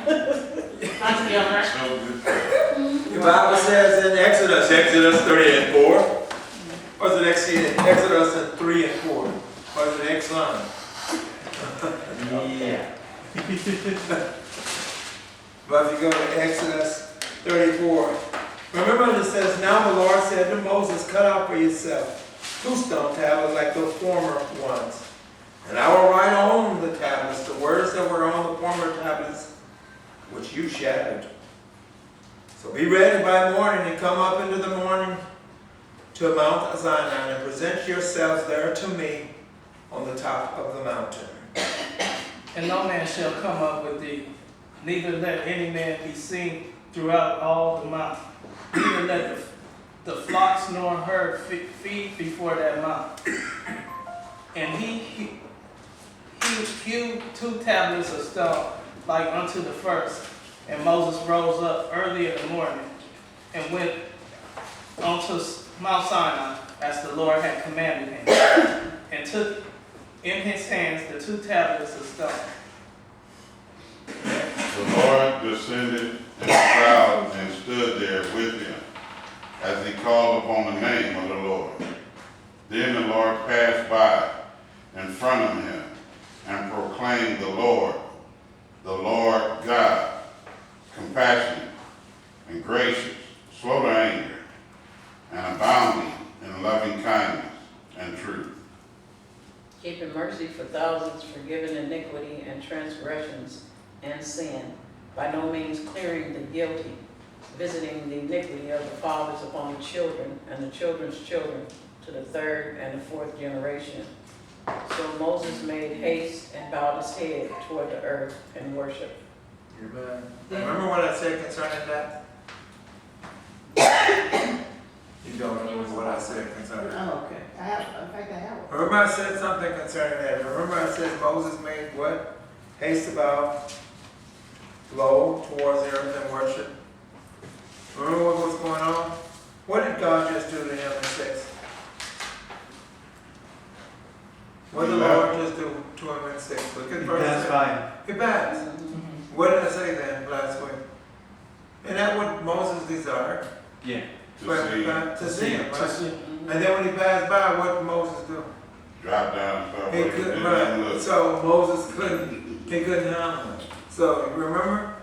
The Bible says in Exodus 3 and 4. Or is it actually in Exodus 3 and 4? Or is it Exxon? Yeah. But if you go to Exodus 34, remember it says, now the Lord said to Moses, cut out for yourself 2 stone tablets like the former ones. And I will write on the tablets the words that were on the former tablets, which you shattered. So be ready by morning and come up into the morning to Mount Sinai and present yourselves there to me on the top of the mountain. And no man shall come up with thee, neither let any man be seen throughout all the mount. Neither let the flocks nor herd feed before that mount. And he hewed 2 tablets of stone like unto the first. And Moses rose up early in the morning and went unto Mount Sinai as the Lord had commanded him, and took in his hands the 2 tablets of stone. The Lord descended in the cloud and stood there with him as he called upon the name of the Lord. Then the Lord passed by in front of him and proclaimed, the Lord God, compassionate and gracious, slow to anger, and abounding in loving kindness and truth. Keeping mercy for thousands, forgiving iniquity and transgressions and sin, by no means clearing the guilty, visiting the iniquity of the fathers upon the children and the children's children to the 3rd and the 4th generation. So Moses made haste and bowed his head toward the earth and worshiped. Amen. Remember what I said concerning that? You don't remember what I said concerning that? Oh, okay. In fact, I have one. Remember I said something concerning that. Remember I said Moses made what? Haste about, low towards the earth and worship. Remember what was going on? What did God just do to him in 6? What did the Lord just do to him in 6? Look at verse 6. He passed. What did I say then last week? Isn't that what Moses desired? Yeah. To see him, right? To see. And then when he passed by, what did Moses do? Drop down and start He working. couldn't, right. So Moses couldn't handle it. So you remember?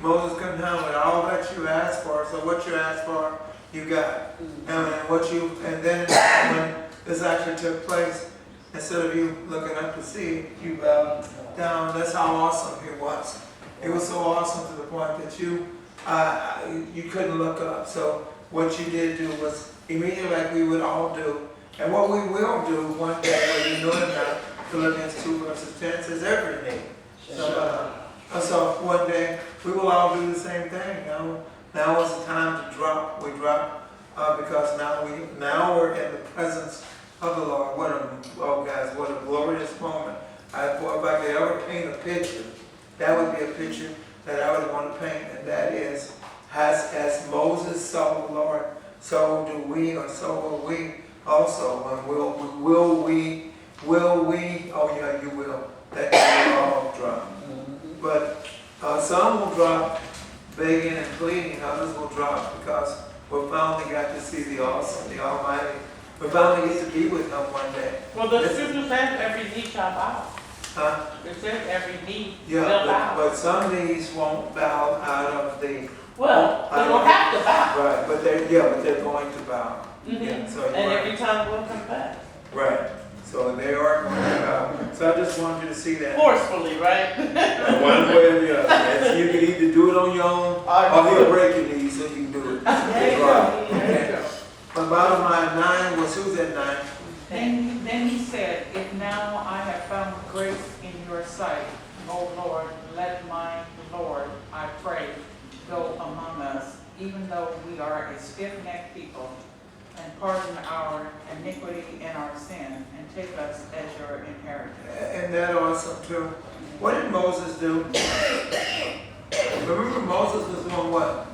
Moses couldn't handle it. All that you asked for, so what you asked for, you got. And then when this actually took place, instead of you looking up to see, you bowed down. That's how awesome he was. It was so awesome to the point that you couldn't look up. So what you did do was immediately, like we would all do, and what we will do one day, whether you know it or not, Philippians 2 verses 10 says every knee. So one day we will all do the same thing. Now is the time to drop. We drop because now we're in the presence of the Lord. What a glorious moment! If I could ever paint a picture, that would be a picture that I would want to paint, and that is, as Moses saw the Lord, so do we, or so will we also. And will we? Oh yeah, you will. That will all drop. But some will drop begging and pleading. Others will drop because we finally got to see the awesome, the Almighty. We finally get to be with Him one day. Well, the scripture says every knee shall bow. Huh? It says every knee Yeah, will bow. but some knees won't bow out of the. Well, they don't have to bow. Right, but they're going to bow. Yeah, so And every tongue will confess. right. So they are going to bow. So I just wanted you to see that. Forcefully, right? One way or the other. And you can either do it on your own, or he'll break your knees so you can do it. There you go. Okay. But bottom line, 9 was, who's at 9? Then he said, if now I have found grace in your sight, O Lord, let my Lord, I pray, go among us, even though we are a stiff-necked people, and pardon our iniquity and our sin, and take us as your inheritance. And that awesome too. What did Moses do? Remember Moses was doing what?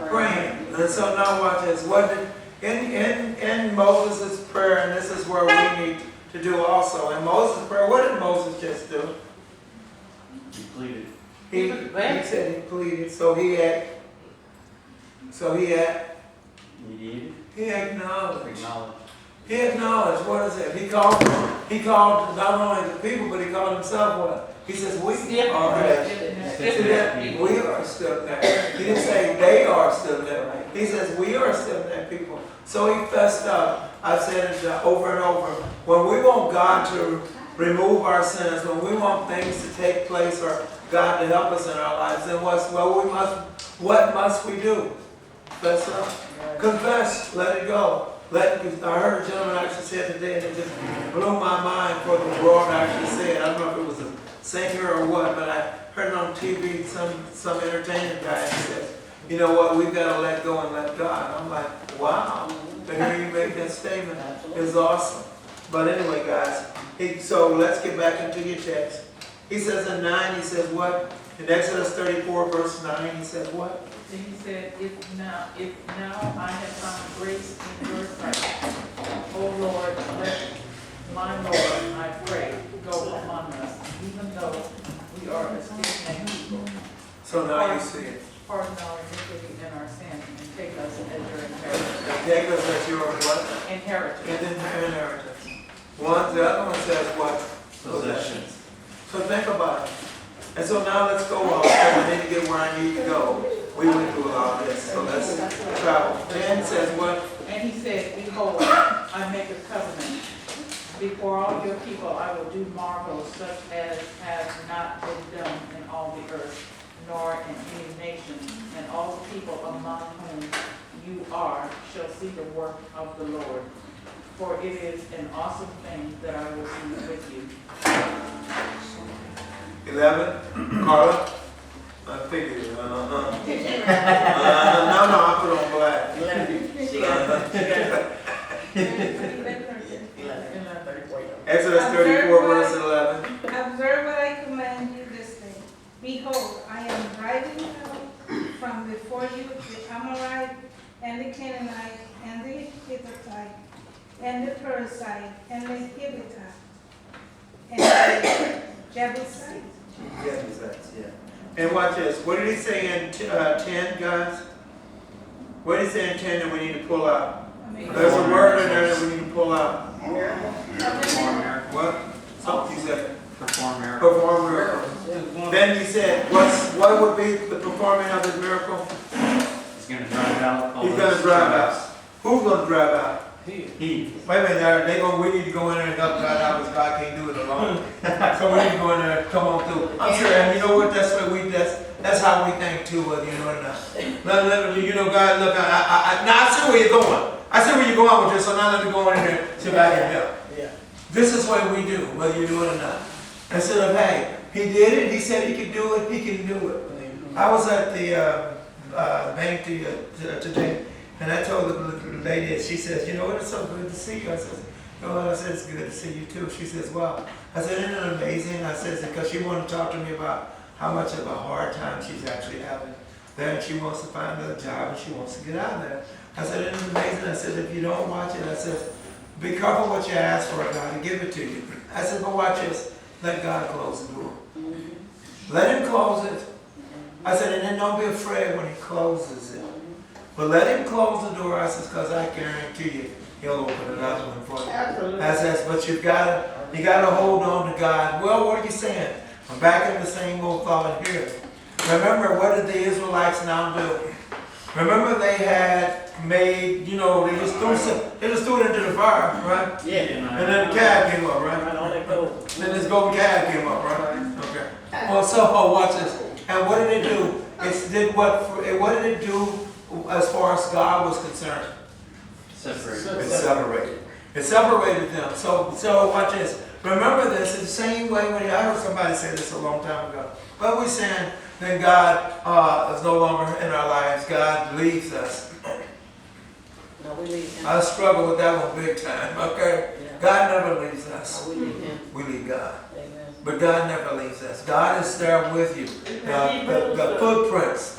Praying. And so now watch this. What did in Moses' prayer, and this is where we need to do also. In Moses' prayer, what did Moses just do? He pleaded. He said he pleaded, so he acknowledged. He acknowledged, what is it? He called not only the people, but he called himself what? He says, we are that. See that? We are still there. He didn't say they are still there. He says we are still there, people. So he fessed up. I've said it over and over. When we want God to remove our sins, when we want things to take place or God to help us in our lives, then what must we do? Fess up. Confess. Let it go. I heard a gentleman actually say it today, and it just blew my mind for the world actually say it. I don't know if it was a singer or what, but I heard it on TV, some entertainment guy said, you know what, we've got to let go and let God. I'm like, wow. To hear you make that statement is awesome. But anyway, guys, so let's get back into your text. He says in 9, he says what? In Exodus 34, verse 9, he says what? Then he said, if now I have found grace in your sight, O Lord, let my Lord, I pray, go among us, even though we are a stiff-necked people. So now you see it. Pardon our iniquity and our sin, and take us as your inheritance. Take us as your what? Inheritance. Inheritance. The other one says what? Possessions. So think about it. And so now let's go on. I need to get where I need to go. We went through all this, so let's travel. 10 says what? And he said, behold, I make a covenant. Before all your people I will do marvels such as have not been done in all the earth, nor in any nation, and all the people among whom you are shall see the work of the Lord. For it is an awesome thing that I will do with you. 11, Carla. I figured. No, I put on black. 11. She got it. Exodus 34, verse 11. Observe what I command you this day. Behold, I am driving out from before you the Amorite, and the Canaanite, and the Hittite, and the Perizzite, and the Hivite, and the Jebusite. Yeah. And watch this. What did he say in 10, guys? What did he say in 10 that we need to pull out? There's a word in there that we need to pull out. What? Something you said. Perform miracle. Perform miracle. Then he said, what would be the performing of his miracle? He's going to drive out. He's going to drive out. Who's going to drive out? He. Wait a minute, we need to go in there and help God out because God can't do it alone. So we need to go in there and come on through. I'm sure, and you know what, that's how we think too, whether you know it or not. You know, God, look, now I see where you're going. I see where you're going with this, so now let me go in there and see if I can help. Yeah. This is what we do, whether you do it or not. Instead of, hey, he did it, he said he could do it, he can do it. I was at the bank today, and I told the lady, she says, you know what, it's so good to see you. I said, it's good to see you too. She says, wow. I said, isn't it amazing? I said, because she wanted to talk to me about how much of a hard time she's actually having there, and she wants to find another job, and she wants to get out of there. I said, isn't it amazing? I said, if you don't watch it, I said, be careful what you ask for, God, to give it to you. I said, but watch this. Let God close the door. Let him close it. I said, and then don't be afraid when he closes it. But let him close the door, I said, because I guarantee you, he'll open another one for you. Absolutely. I said, but you gotta hold on to God. Well, what are you saying? I'm back in the same old thought here. Remember, what did the Israelites now do? Remember they had made, they just threw it into the fire, right? Yeah. And then the calf came up, right? Right on it goes. Then this golden calf came up, right? Okay. Well, so watch this. And what did it do? What did it do as far as God was concerned? It separated them. So watch this. Remember this. It's the same way when I heard somebody say this a long time ago. But we're saying that God is no longer in our lives. God leaves us. No, we leave him. I struggle with that one big time. Okay. Yeah. God never leaves us. No, we leave him. We leave God. Amen. But God never leaves us. God is there with you. The footprints,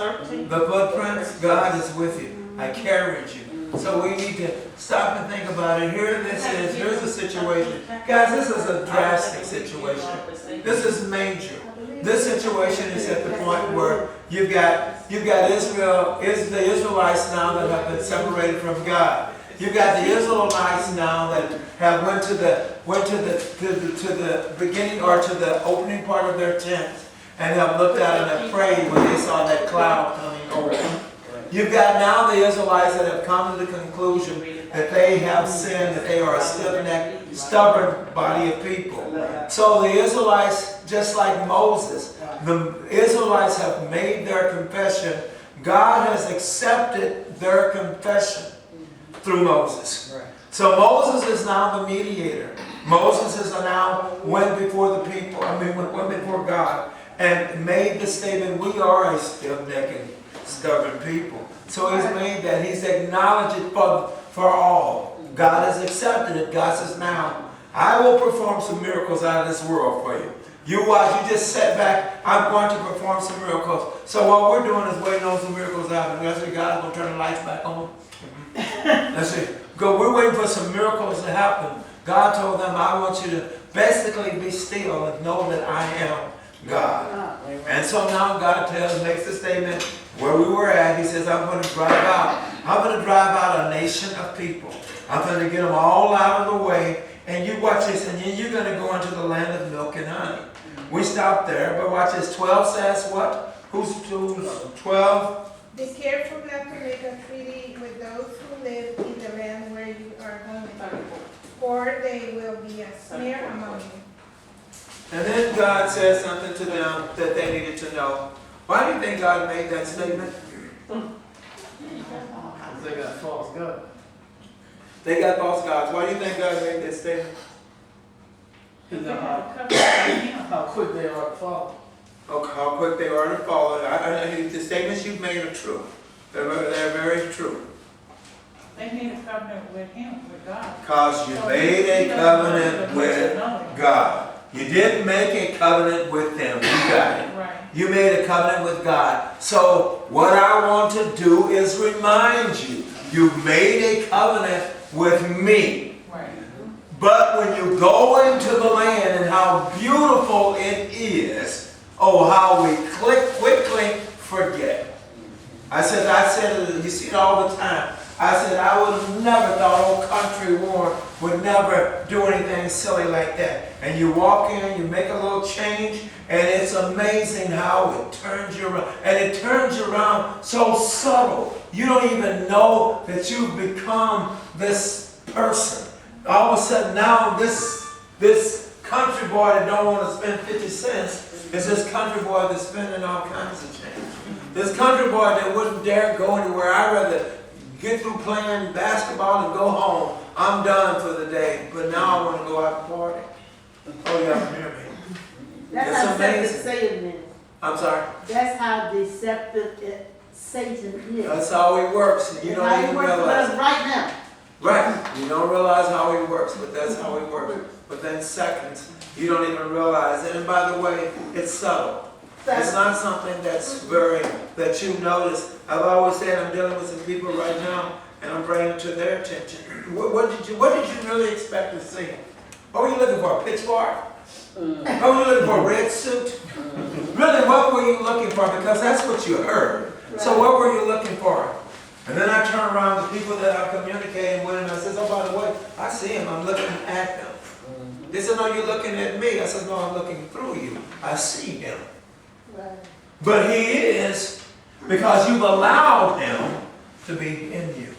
God is with you. I carried you. So we need to stop and think about it. Here's a situation. Guys, this is a drastic situation. This is major. This situation is at the point where you've got Israel, is the Israelites now that have been separated from God. You've got the Israelites now that have went to the beginning or to the opening part of their tent and have looked out and have prayed when they saw that cloud coming over. You've got now the Israelites that have come to the conclusion that they have sinned, that they are a stiff-necked, stubborn body of people. So the Israelites, just like Moses, the Israelites have made their confession. God has accepted their confession through Moses. So Moses is now the mediator. Moses is now went before the people, went before God and made the statement, we are a stiff-necked, stubborn people. So he's made that. He's acknowledged it for all. God has accepted it. God says, now, I will perform some miracles out of this world for you. You watch, you just sit back, I'm going to perform some miracles. So what we're doing is waiting on some miracles out. And that's what God's going to turn the lights back on. Let's see. We're waiting for some miracles to happen. God told them, I want you to basically be still and know that I am God. And so now God makes the statement where we were at. He says, I'm going to drive out a nation of people. I'm going to get them all out of the way. And you watch this, and then you're going to go into the land of milk and honey. We stopped there, but watch this. 12 says what? Who's 12? Be careful not to make a treaty with those who live in the land where you are going, or they will be a snare among you. And then God says something to them that they needed to know. Why do you think God made that statement? They got false gods. They got false gods. Why do you think God made that statement? Because how quick they are to fall. Oh, how quick they are to follow. The statements you've made are true. They're very true. They made a covenant with him, with God. Because you made a covenant with God. You didn't make a covenant with them. You got it. Right. You made a covenant with God. So what I want to do is remind you, you made a covenant with me. Right. But when you go into the land and how beautiful it is, oh, how we quickly forget. I said, you see it all the time. I said, I would have never thought old country Warren would never do anything silly like that. And you walk in, you make a little change, and it's amazing how it turns you around. And it turns you around so subtle. You don't even know that you've become this person. All of a sudden now this country boy that don't want to spend 50 cents is this country boy that's spending all kinds of change. This country boy that wouldn't dare go anywhere. I'd rather get through playing basketball and go home. I'm done for the day, but now I want to go out and party. Oh, y'all can hear me. That's It's how deceptive amazing. Satan is. I'm sorry. That's how deceptive Satan is. That's how he works, and you That's how don't he even works with realize us it. right now. Right. You don't realize how he works, but that's how he works. Within seconds, you don't even realize it. And by the way, it's subtle. It's not something that you notice. I've always said I'm dealing with some people right now, and I'm bringing it to their attention. What did you really expect to see? What were you looking for? A pitchfork? What were you looking for? A red suit? Really, what were you looking for? Because that's what you heard. So what were you looking for? And then I turn around to people that I'm communicating with, and I says, oh, by the way, I see him. I'm looking at them. They said, no, you're looking at me. I said, no, I'm looking through you. I see him. Right. But he is, because you've allowed him to be in you.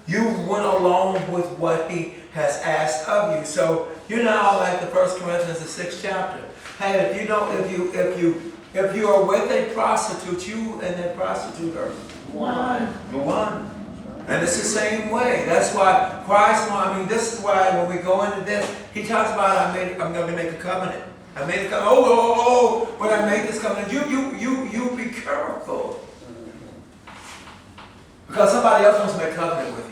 You went along with what he has asked of you. So you're now like the 1 Corinthians, the 6th chapter. Hey, if you are with a prostitute, you and that prostitute are one. And it's the same way. That's why Christ, this is why when we go into this, he talks about I'm going to make a covenant. I made a covenant. When I make this covenant, you be careful. Because somebody else wants to make a covenant with you.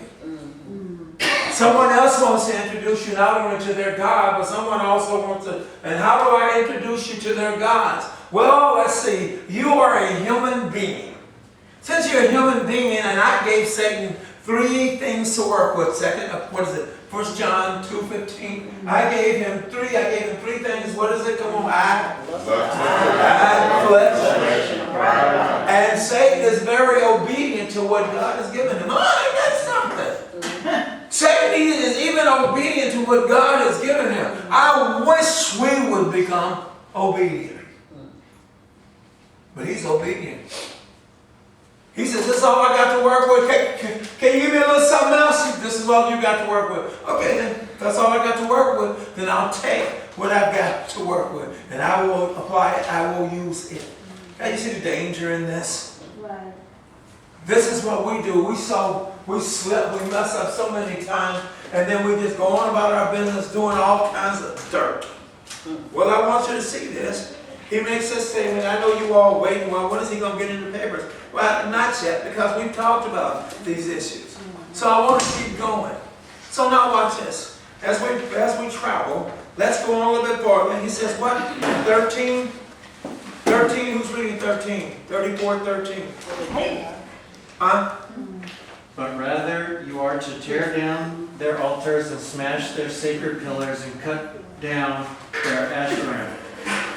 Someone else wants to introduce you not only to their God, but someone also wants to, and how do I introduce you to their gods? Well, let's see. You are a human being. Since you're a human being, and I gave Satan 3 things to work with. 1 John 2:15. I gave him 3 things. What is it? Come on. Eye, flesh, is very obedient to what God has given him. Oh, that's something. Satan is even obedient to what God has given him. I wish we would become obedient. But he's obedient. He says, this is all I got to work with. Can you give me a little something else? This is all you got to work with. Okay, then that's all I got to work with. Then I'll take what I've got to work with. And I will apply it. I will use it. Now you see the danger in this? Right. This is what we do. We slip, we mess up so many times, and then we just go on about our business doing all kinds of dirt. Well, I want you to see this. He makes this statement. I know you all waiting. Well, when is he going to get in the papers? Well, not yet, because we've talked about these issues. So I want to keep going. So now watch this. As we travel, let's go on a little bit farther. He says what? 13? 13? Who's reading 13? 34, 13. Huh? But rather you are to tear down their altars and smash their sacred pillars and cut down their Asherim.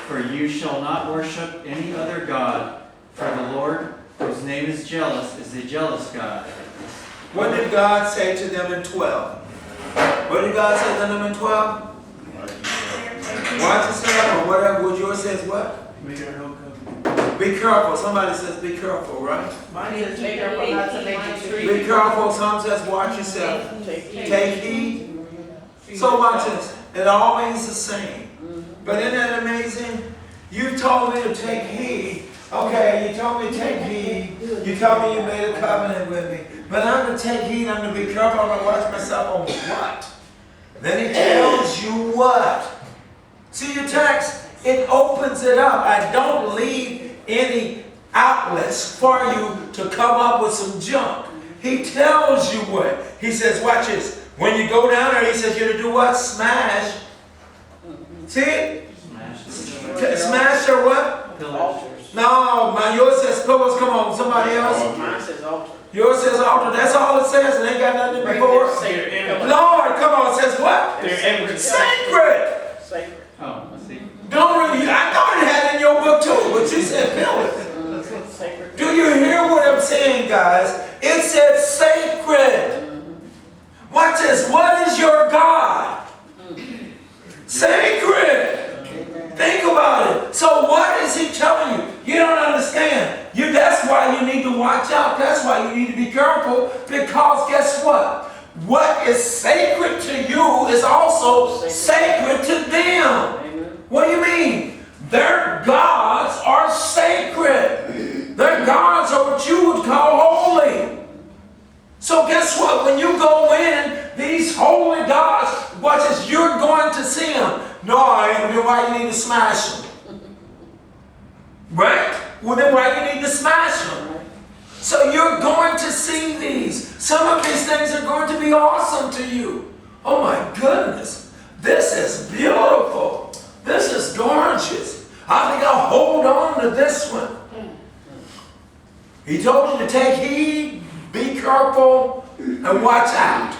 For you shall not worship any other God, for the Lord, whose name is jealous, is a jealous God. What did God say to them in 12? What did God say to them in 12? Watch yourself, or whatever. What yours says what? Make it a no covenant. Be careful. Somebody says be careful, right? Mine is be careful not to make a tree. Be careful. Some says watch yourself. Take heed. So watch this. It all means the same. But isn't that amazing? You told me to take heed. Okay, you told me to take heed. You told me you made a covenant with me. But I'm going to take heed. I'm going to be careful. I'm going to watch myself on what? Then he tells you what? See your text? It opens it up. I don't leave any outlets for you to come up with some junk. He tells you what. He says, watch this. When you go down there, he says you're to do what? Smash. See it? Smash or what? Pillars. No, yours says pillars. Come on, somebody else. Mine says altar. Yours says altar. That's all it says. It ain't got nothing before. Lord, come on. It says what? They're Sacred. Sacred. Oh, I see. Don't really. I thought it had in your book too, but you said pillars. Sacred. Do you hear what I'm saying, guys? It said sacred. Watch this. What is your God? Sacred. Think about it. So what is he telling you? You don't understand. That's why you need to watch out. That's why you need to be careful. Because guess what? What is sacred to you is also sacred to them. What do you mean? Their gods are sacred. Their gods are what you would call holy. So guess what? When you go in, these holy gods, watch this, you're going to see them. No, I ain't. Then why you need to smash them? Right? Well, then why you need to smash them? So you're going to see these. Some of these things are going to be awesome to you. Oh my goodness. This is beautiful. This is gorgeous. I think I'll hold on to this one. He told you to take heed, be careful, and watch out.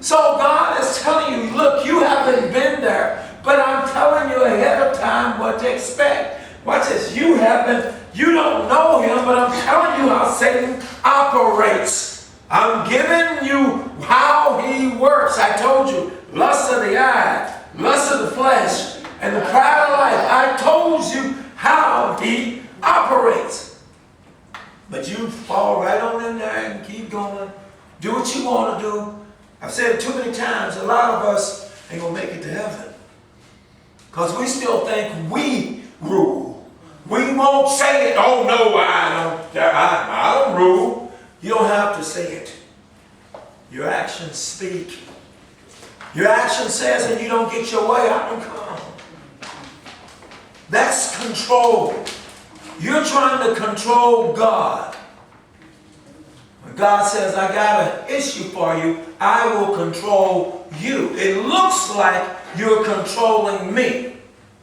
So God is telling you, look, you haven't been there, but I'm telling you ahead of time what to expect. Watch this. You don't know him, but I'm telling you how Satan operates. I'm giving you how he works. I told you, lust of the eye, lust of the flesh, and the pride of life. I told you how he operates. But you fall right on in there and keep going. Do what you want to do. I've said it too many times, a lot of us ain't going to make it to heaven. Because we still think we rule. We won't say it. Oh, no, I don't rule. You don't have to say it. Your actions speak. Your action says that you don't get your way, I don't come. That's control. You're trying to control God. When God says, I got an issue for you, I will control you. It looks like you're controlling me,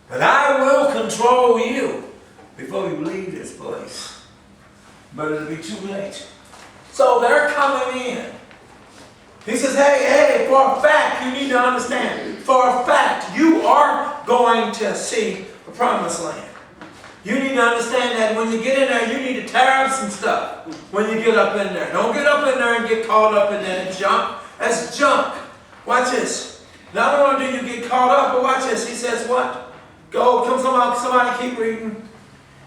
but I will control you before you leave this place. But it'll be too late. So they're coming in. He says, hey, for a fact, you need to understand, for a fact, you are going to see the promised land. You need to understand that when you get in there, you need to tear up some stuff. when you get up in there. Don't get up in there and get caught up in that junk. That's junk. Watch this. Not only do you get caught up, but watch this. He says what? Go, come somebody keep reading.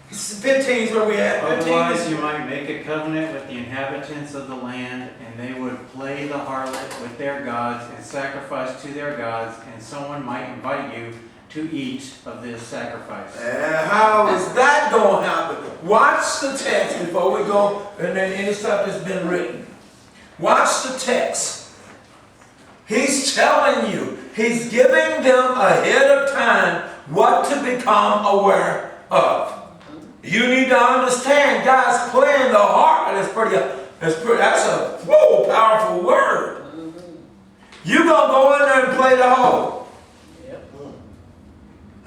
15 is where we at. 15 Otherwise is- you might make a covenant with the inhabitants of the land, and they would play the harlot with their gods and sacrifice to their gods, and someone might invite you to eat of this sacrifice. And how is that going to happen? Watch the text before we go, and then any stuff that's been written. Watch the text. He's telling you, he's giving them ahead of time what to become aware of. You need to understand, God's playing the harp. That's a powerful word. You gonna go in there and play the hoe.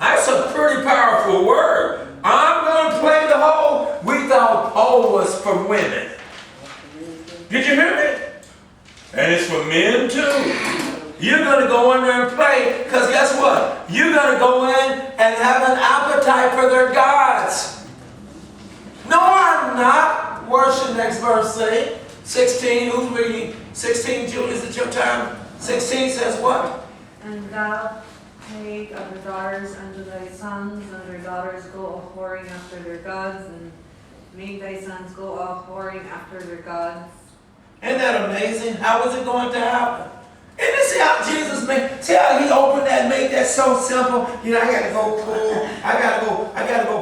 That's a pretty powerful word. I'm gonna play the hoe. We thought hoe was for women. Did you hear me? And it's for men too. You're going to go in there and play, because guess what? You're going to go in and have an appetite for their gods. No, I'm not. Worship, next verse say. 16, who's reading? 16, Julie, is it your time? 16 says what? And thou make of the daughters unto thy sons, and their daughters go a whoring after their gods, and make thy sons go a whoring after their gods. Isn't that amazing? How is it going to happen? And you see how Jesus made, see how he opened that, made that so simple. You know, I gotta go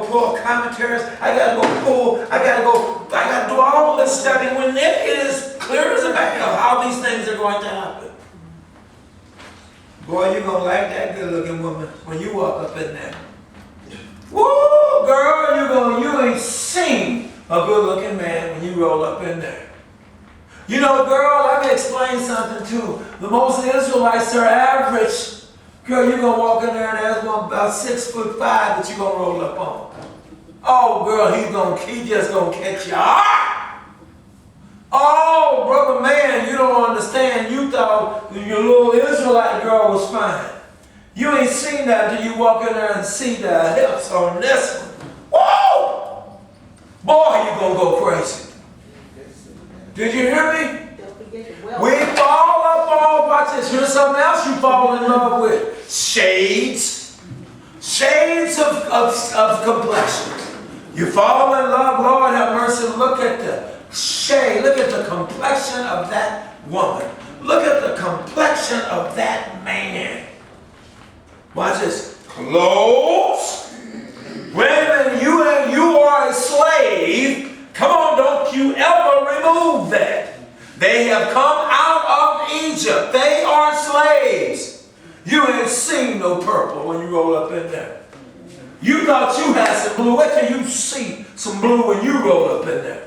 pull commentaries, I gotta do all this stuff. And when it is clear as a bell how these things are going to happen. Boy, you're gonna like that good looking woman when you walk up in there. Woo, girl, you ain't seen a good looking man when you roll up in there. You know, girl, let me explain something too. The most Israelites are average. Girl, you're going to walk in there and there's one about 6'5" that you're going to roll up on. Oh, girl, he just going to catch your eye. Oh, brother man, you don't understand. You thought your little Israelite girl was fine. You ain't seen that until you walk in there and see the hips on this one. Whoa! Boy, you going to go crazy. Did you hear me? We fall up on, watch this, here's something else you fall in love with. Shades. Shades of complexion. You fall in love, Lord have mercy, look at the shade, look at the complexion of that woman. Look at the complexion of that man. Watch this. Clothes. Women, you are a slave. Come on, don't you ever remove that. They have come out of Egypt. They are slaves. You ain't seen no purple when you roll up in there. You thought you had some blue. Wait till you see some blue when you roll up in there.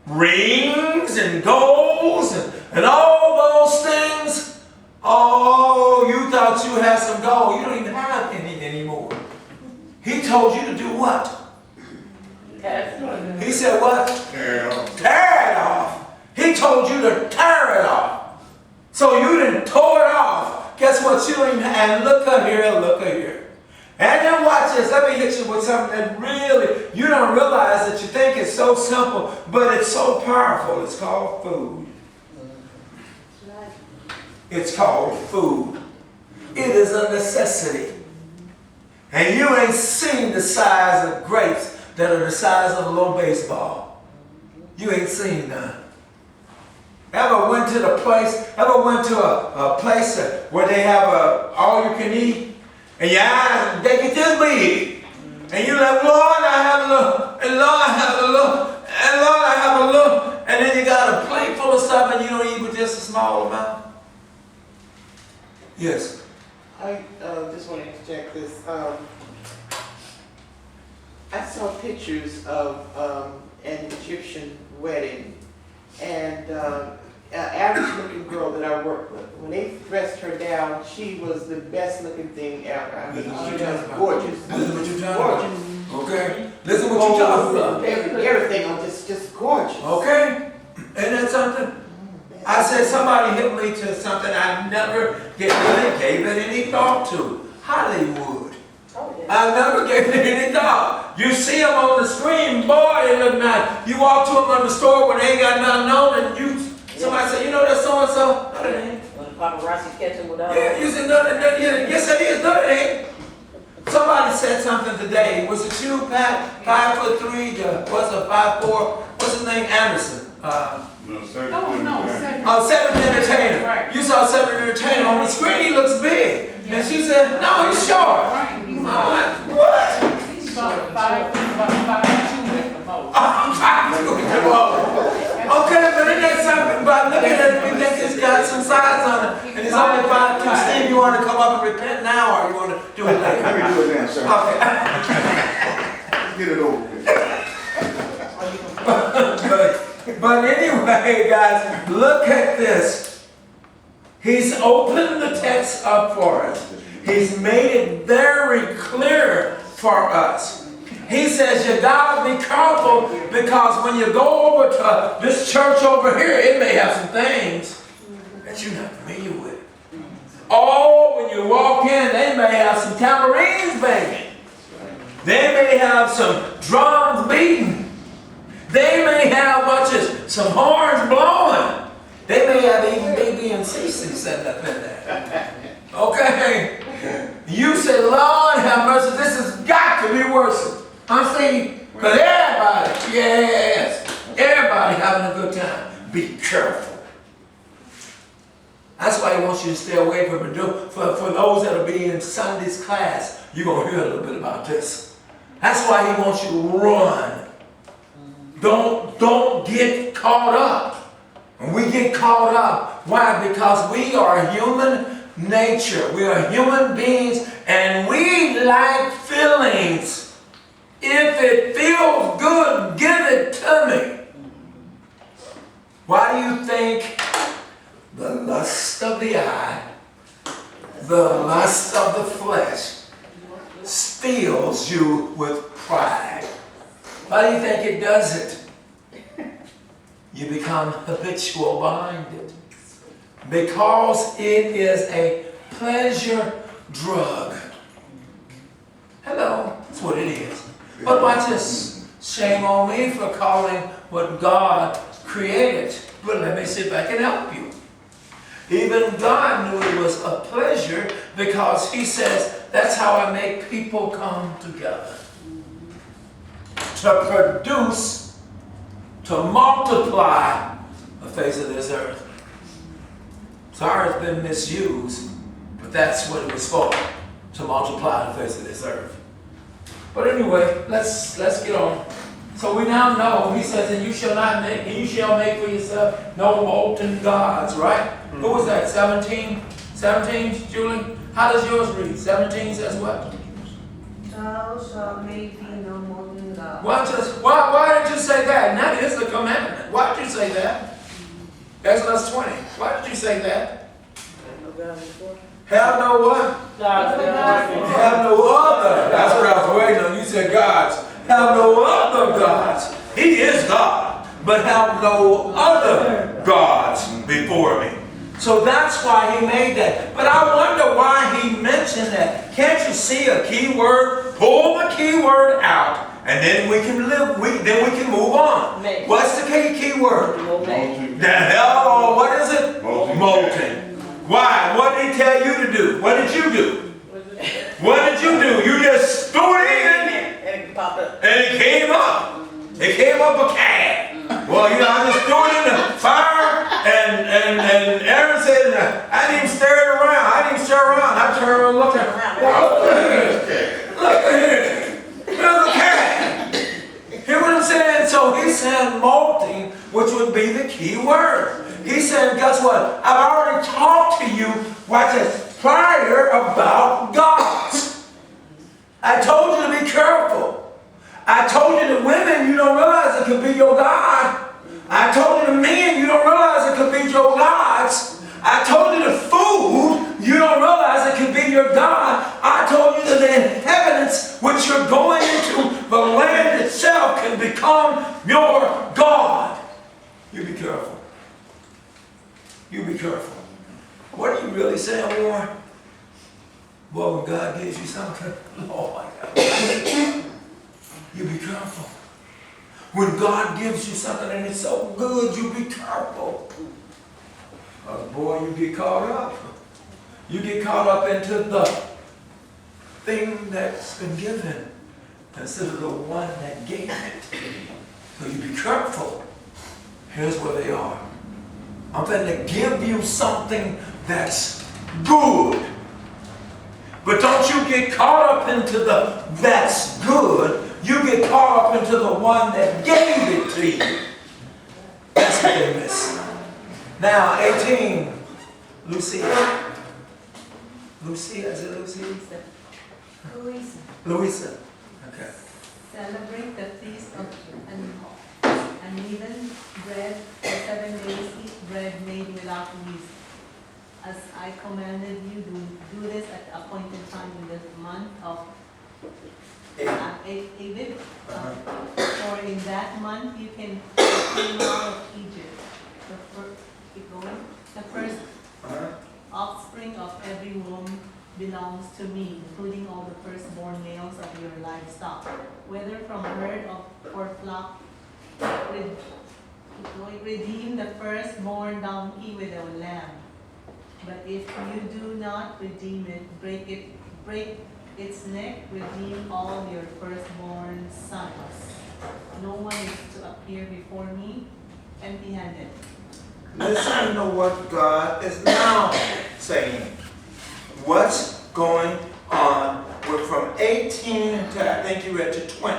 Rings and golds and all those things. Oh, you thought you had some gold. You don't even have any anymore. He told you to do what? He said what? Tear it off. Tear it off. He told you to tear it off. So you didn't tore it off. Guess what? You don't even have, look up here. And then watch this. Let me hit you with something that really, you don't realize that you think it's so simple, but it's so powerful. It's called food. It's called food. It is a necessity. And you ain't seen the size of grapes that are the size of a little baseball. You ain't seen none. Ever went to a place where they have all you can eat, and your eyes, they get this big, and you're like, Lord, I have a little, and Lord, I have a little, and Lord, I have a little, and then you got a plate full of stuff, and you don't eat but just a small amount. Yes. I just wanted to check this. I saw pictures of an Egyptian wedding, and an average-looking girl that I worked with, when they dressed her down, she was the best-looking thing ever. I mean, she was gorgeous. Listen what you're talking Gorgeous. about. Okay? Listen what you're talking about. Everything was just gorgeous. Okay? Ain't that something? I said somebody hit me to something I never gave it any thought to. Hollywood. I never gave it any thought. You see them on the screen, boy, they look or not. You walk to them in the store when they ain't got nothing on, and somebody say, you know that so and so. No, that ain't. When paparazzi catch him without. Yeah, you said no, yes it is. No, it ain't. Somebody said something today. Was it you, Pat? 5'3", what's a 5'4"? What's his name? Anderson. No, sir. Seven Entertainer. Right. You saw Seven Entertainer on the screen. He looks big, and she said, "No, he's short." Right. I'm like, what? He's about 5'2" at the most. Okay, but it ain't something about looking at it. We think it's got some size on it, and it's only 5'2". Steve, you want to come up and repent now, or you want to do it later? Let me do it now, sir. Okay. Let's get it over with. But anyway, guys, look at this. He's opened the text up for us. He's made it very clear for us. He says you gotta be careful because when you go over to this church over here, it may have some things that you're not familiar with. Oh, when you walk in, they may have some tambourines banging. They may have some drums beating. They may have some horns blowing. They may have even B and CC set up in there. Okay? You say, Lord have mercy, this has got to be worse. I'm saying, because everybody, yes, everybody having a good time. Be careful. That's why he wants you to stay away from it. For those that will be in Sunday's class, you're going to hear a little bit about this. That's why he wants you to run. Don't get caught up. When we get caught up, why? Because we are human nature. We are human beings, and we like feelings. If it feels good, give it to me. Why do you think the lust of the eye, the lust of the flesh, steals you with pride? Why do you think it does it? You become habitual behind it. Because it is a pleasure drug. Hello, that's what it is. But watch this. Shame on me for calling what God created. But let me see if I can help you. Even God knew it was a pleasure because he says, that's how I make people come together. To produce, to multiply the face of this earth. Sorry it's been misused, but that's what it was for. To multiply the face of this earth. But anyway, let's get on. So we now know, he says, and you shall make for yourself no molten gods, right? Mm-hmm. Who was that? 17? 17, Julie? How does yours read? 17 says what? Thou shalt make thee no molten god. Why did you say that? And that is the commandment. Why did you say that? Exodus 20. Why did you say that? Have no what? Have no other. That's what I was waiting on. You said gods. Have no other gods. He is God. But have no other gods before me. So that's why he made that. But I wonder why he mentioned that. Can't you see a key word? Pull the key word out. And then we can move on. What's the key word? The hell, what is it? Molten. Why? What did he tell you to do? What did you do? What did you do? You just threw it in and it came up. It came up a can. Well, I just threw it in the fire and Aaron said, I didn't even stir it around. I didn't stir around. I turned around looking around. Look at here. There's a can. Hear what I'm saying? So he said molting, which would be the key word. He said, guess what? I've already talked to you, watch this, prior about gods. I told you to be careful. I told you the women, you don't realize it could be your God. I told you the men, you don't realize it could be your gods. I told you the food, you don't realize it could be your God. I told you that the inhabitants which you're going into, the land itself can become your God. You be careful. You be careful. What are you really saying, Warren? Boy, when God gives you something, oh my God. You be careful. when God gives you something and it's so good, you be careful. Boy, you get caught up. You get caught up into the thing that's been given instead of the one that gave it. So you be careful. Here's where they are. I'm going to give you something that's good. But don't you get caught up into the that's good. You get caught up into the one that gave it to you. That's what they miss. Now, 18. Lucia. Lucia, is it Lucia? Louisa. Okay. Celebrate the feast of unleavened bread for 7 days. Eat bread made without yeast. As I commanded you, do this at the appointed time in the month of Abib. For in that month you can come out of Egypt. The first offspring of every womb belongs to me, including all the firstborn males of your livestock, whether from herd or flock. Redeem the firstborn donkey with a lamb. But if you do not redeem it, break its neck, redeem all your firstborn sons. No one is to appear before me empty-handed. Listen to what God is now saying. What's going on? We're from 18 to, I think you read to 20.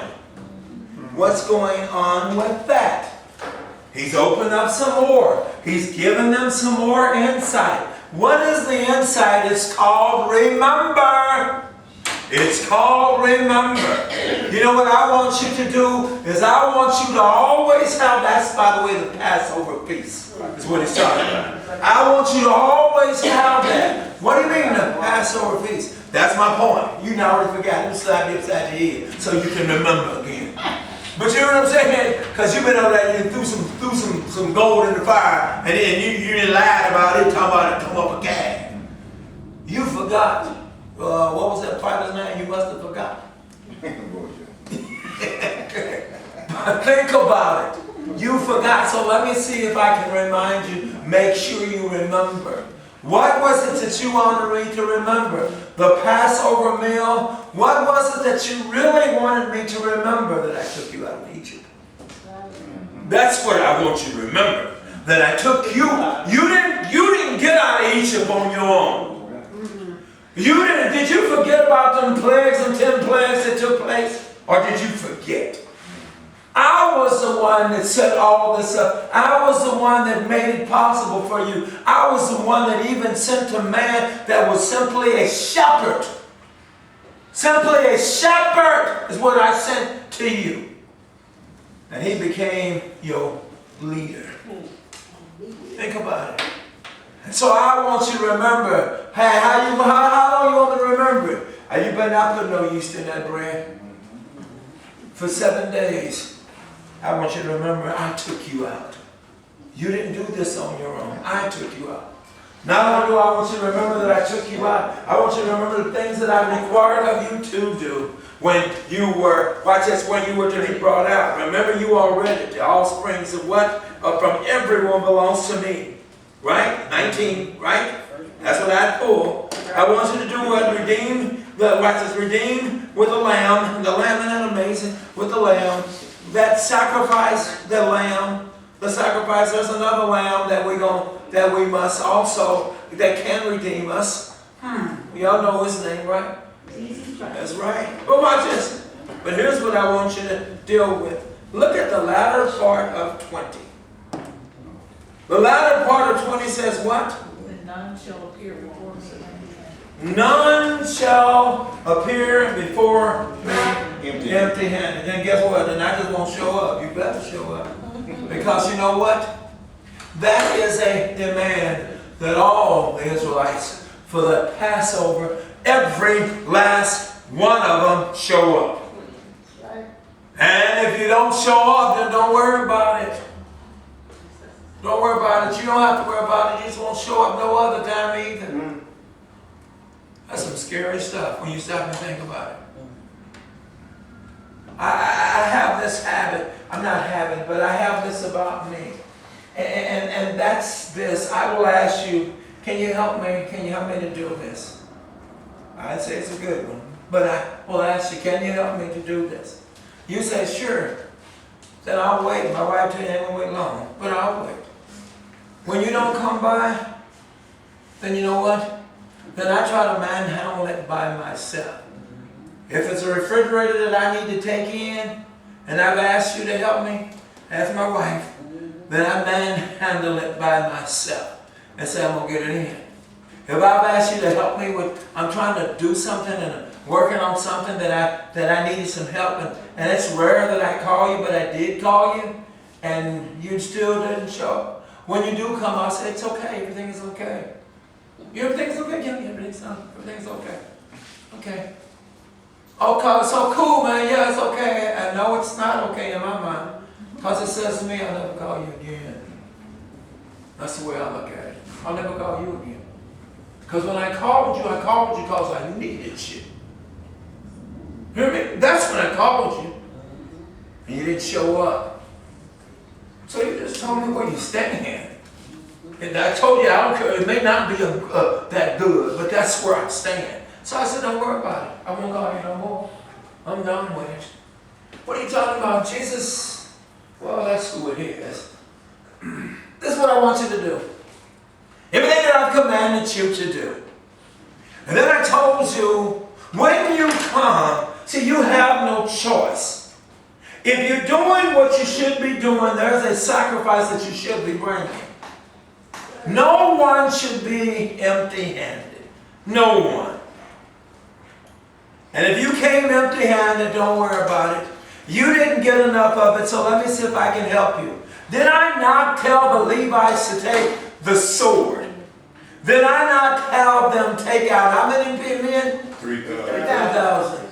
What's going on with that? He's opened up some more. He's given them some more insight. What is the insight? It's called remember. It's called remember. You know what I want you to do is I want you to always have, that's by the way the Passover feast is what he's talking about. I want you to always have that. What do you mean the Passover feast? That's my point. You now already forgot. You slap me upside your head so you can remember again. But you know what I'm saying? Because you've been over there and you threw some gold in the fire and then you lied about it, talking about it come up again. You forgot. What was that fighter's name? You must have forgot. Think about it. You forgot. So let me see if I can remind you. Make sure you remember. What was it that you wanted me to remember? The Passover meal? What was it that you really wanted me to remember that I took you out of Egypt? That's what I want you to remember. That I took you. You didn't get out of Egypt on your own. You didn't. Did you forget about them plagues and 10 plagues that took place? Or did you forget? I was the one that set all this up. I was the one that made it possible for you. I was the one that even sent a man that was simply a shepherd. Simply a shepherd is what I sent to you. And he became your leader. Think about it. And so I want you to remember. Hey, how long you want me to remember it? You better not put no yeast in that bread. For 7 days. I want you to remember I took you out. You didn't do this on your own. I took you out. Not only do I want you to remember that I took you out, I want you to remember the things that I required of you to do when you were, watch this, when you were to be brought out. Remember you already, the offsprings of what? From everyone belongs to me. Right? 19, right? That's what I pull. I want you to do what? Redeem, watch this, redeem with a lamb. The lamb, isn't that amazing? With the lamb. That sacrifice, the lamb, the sacrifice, there's another lamb that we must also, that can redeem us. Y'all know his name, right? That's right. But watch this. But here's what I want you to deal with. Look at the latter part of 20. The latter part of 20 says what? None shall appear before me. None shall appear before me empty-handed. Then guess what? Then I just won't show up. You better show up. Because you know what? That is a demand that all the Israelites, for the Passover, every last one of them show up. And if you don't show up, then don't worry about it. Don't worry about it. You don't have to worry about it. You just won't show up no other time either. That's some scary stuff when you stop and think about it. I have have this habit, but I have this about me. And that's this. I will ask you, can you help me? Can you help me to do this? I'd say it's a good one. But I will ask you, can you help me to do this? You say, sure. Then I'll wait. My wife told you ain't gonna wait long, but I'll wait. When you don't come by, then you know what? Then I try to manhandle it by myself. If it's a refrigerator that I need to take in, and I've asked you to help me, ask my wife, then I manhandle it by myself and say I'm gonna get it in. If I've asked you to help me with, I'm trying to do something and working on something that I needed some help in, and it's rare that I call you, but I did call you, and you still didn't show up. When you do come, I'll say it's okay, everything is okay. Everything's okay, yeah, everything's okay. Okay. Okay, so cool, man, yeah, it's okay. I know it's not okay in my mind, because it says to me, I'll never call you again. That's the way I look at it. I'll never call you again. Because when I called you because I needed you. Hear me? That's when I called you. And you didn't show up. So you just told me where you stand. And I told you, I don't care, it may not be that good, but that's where I stand. So I said, don't worry about it. I won't call you no more. I'm done with it. What are you talking about? Jesus? Well, that's who it is. This is what I want you to do. Everything that I've commanded you to do. And then I told you, when you come, see, you have no choice. If you're doing what you should be doing, there's a sacrifice that you should be bringing. No one should be empty-handed. No one. And if you came empty-handed, don't worry about it. You didn't get enough of it, so let me see if I can help you. Did I not tell the Levites to take the sword? Did I not have them take out how many men? 3,000.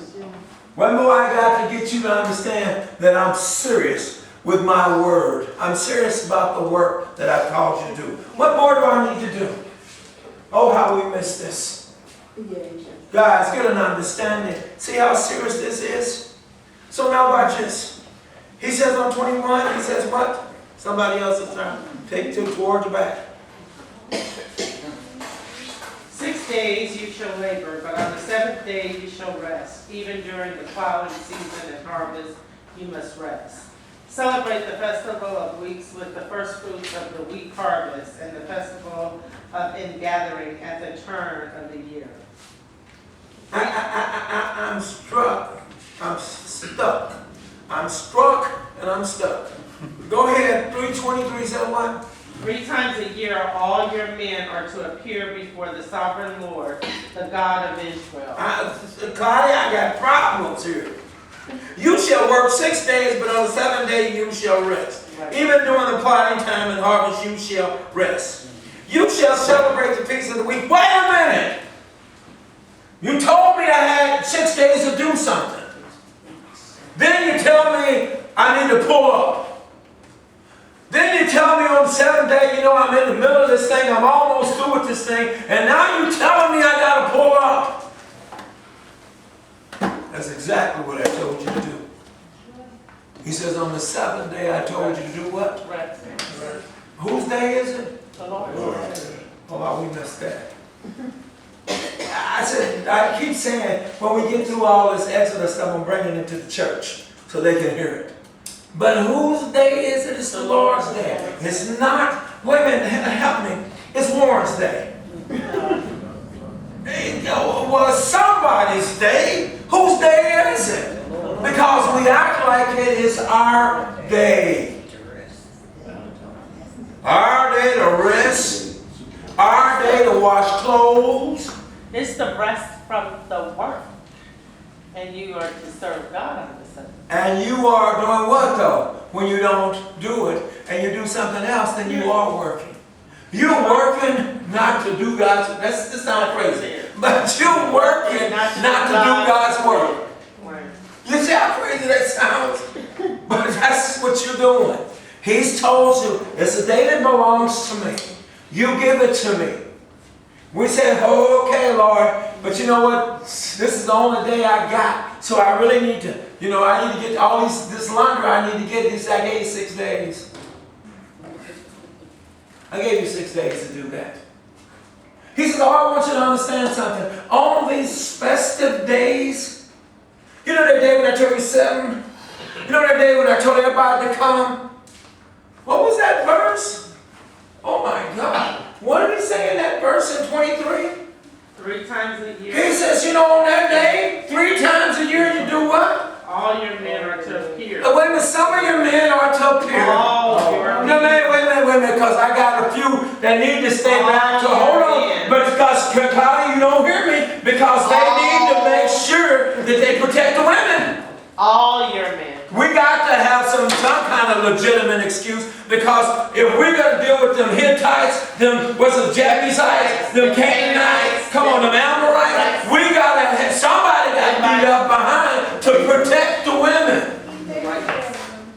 One more I got to get you to understand that I'm serious with my word. I'm serious about the work that I've called you to do. What more do I need to do? Oh, how we miss this. Guys, get an understanding. See how serious this is? So now watch this. He says on 21, he says what? Somebody else is trying to take two towards the back. 6 days you shall labor, but on the seventh day you shall rest. Even during the plowing season and harvest, you must rest. Celebrate the festival of weeks with the first fruits of the wheat harvest and the festival of ingathering at the turn of the year. I'm struck. I'm stuck. I'm struck and I'm stuck. Go ahead. 3:23 said what? 3 times a year, all your men are to appear before the sovereign Lord, the God of Israel. Claudia, I got problems here. You shall work 6 days, but on the 7th day you shall rest. Right. Even during the plowing time and harvest, you shall rest. You shall celebrate the feast of the week. Wait a minute! You told me I had 6 days to do something. Then you tell me I need to pull up. Then you tell me on the 7th day, you know, I'm in the middle of this thing, I'm almost through with this thing, and now you're telling me I got to pull up. That's exactly what I told you to do. He says on the 7th day I told you to do what? Rest. Whose day is it? The Lord. Oh, we missed that. I keep saying, when we get through all this Exodus stuff, I'm bringing it to the church so they can hear it. But whose day is it? It's the Lord's day. It's not, wait a minute, help me. It's Warren's day. Well, somebody's day. Whose day is it? Because we act like it is our day. Our day to rest. Our day to wash clothes. It's the rest from the work. And you are to serve God on the Sabbath. And you are doing what though? When you don't do it and you do something else, then you are working. You're working not to do God's work. This sounds crazy. But you're working not to do God's work. You see how crazy that sounds? But that's what you're doing. He's told you, it's a day that belongs to me. You give it to me. We said, oh, okay, Lord, but you know what? This is the only day I got, so I really need to You know, I need to get all this laundry I need to get this. I gave you 6 days. I gave you 6 days to do that. He says, oh, I want you to understand something. On these festive days, you know that day when I told you 7? You know that day when I told everybody to come? What was that verse? Oh my God. What did he say in that verse in 23? 3 times a year, He says, you know, on that day, 3 times a year you do what? all your men are to appear. Wait a minute, some of your men are to appear. All your No, wait a minute, because I got a few that need to stay back to hold on. But because, Claudia, you don't hear me, because they need to make sure that they protect the women. All your men. We got to have some kind of legitimate excuse, because if we're going to deal with them Hittites, them, what's the Jebusites, them Canaanites, come on, them Amorites, we got to have somebody that beat up behind to protect the women.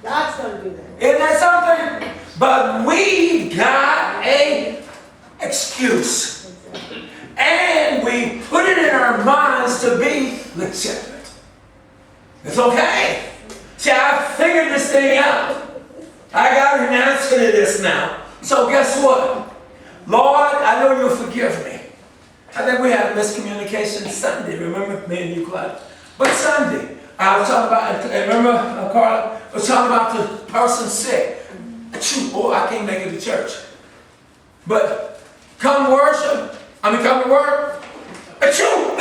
God's gonna do that. Isn't that something? But we got a excuse. And we put it in our minds to be legitimate. It's okay. See, I figured this thing out. I got an answer to this now. So guess what? Lord, I know you'll forgive me. I think we had a miscommunication Sunday. Remember me and you, Clyde? But Sunday, I was talking about, remember, Carla? I was talking about the person sick. Oh, I can't make it to church. But come worship. Come to work. But I still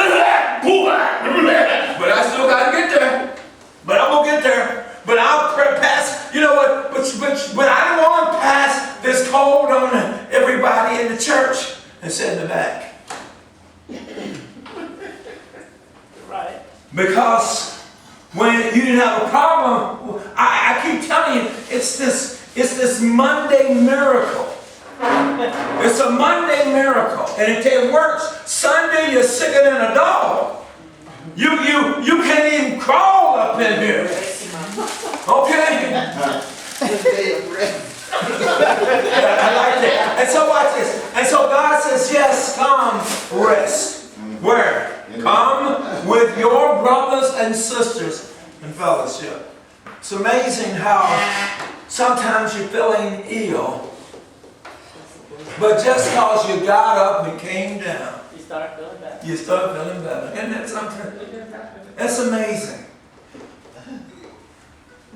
got to get there. But I'm going to get there. But I'll pass, you know what, but I don't want to pass this cold on everybody in the church and sit in the back. Right. Because when you didn't have a problem, I keep telling you, it's this Monday miracle. It's a Monday miracle. And it works. Sunday, you're sicker than a dog. You can't even crawl up in here. Okay? I like that. And so watch this. And so God says, yes, come rest. Where? Come with your brothers and sisters in fellowship. It's amazing how sometimes you're feeling ill, but just because you got up and came down, You start feeling better. you start feeling better. Isn't that something? That's amazing.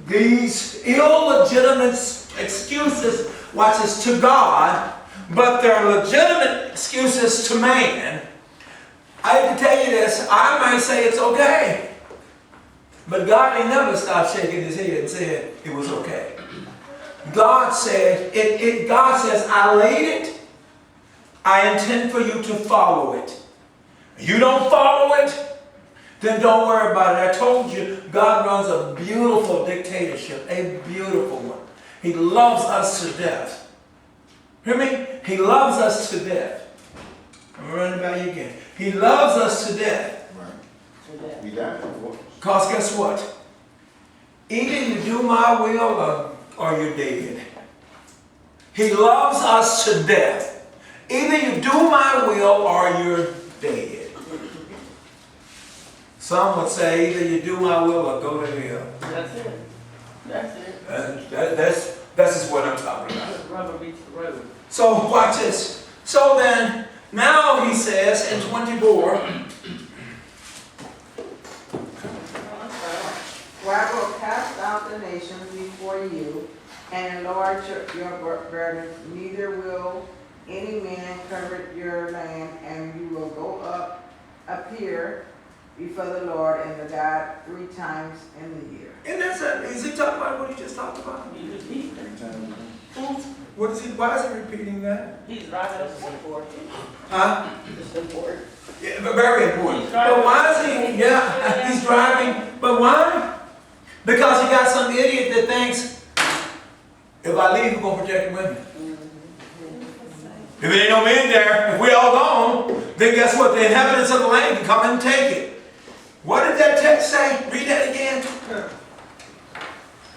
These illegitimate excuses, watch this, to God, but they're legitimate excuses to man. I have to tell you this, I might say it's okay, but God ain't never stopped shaking his head and said it was okay. God said, God says, I laid it, I intend for you to follow it. You don't follow it, then don't worry about it. I told you, God runs a beautiful dictatorship, a beautiful one. He loves us to death. Hear me? He loves us to death. I'm running by you again. He loves us to death. Right. We died for. Because guess what? Either you do my will or you're dead. He loves us to death. Either you do my will or you're dead. Some would say either you do my will or go to hell. That's it. That's it. That's just what I'm talking about. Just rubber meets the road. So watch this. So then, now he says in 24, For I will cast out the nations before you, and enlarge your burdens, neither will any man covet your land, and you will go appear before the Lord and the God 3 times in the year. and that's it. Is he talking about what he just talked about? He repeats it. What is he? Why is he repeating that? He's driving us to support. Huh? It's important. Yeah, but very important. He's driving. But why is he? Yeah, he's driving. But why? Because he got some idiot that thinks, if I leave, we're gonna protect the women. If it ain't no men there, if we all gone, then guess what? The inhabitants of the land can come and take it. What did that text say? Read that again.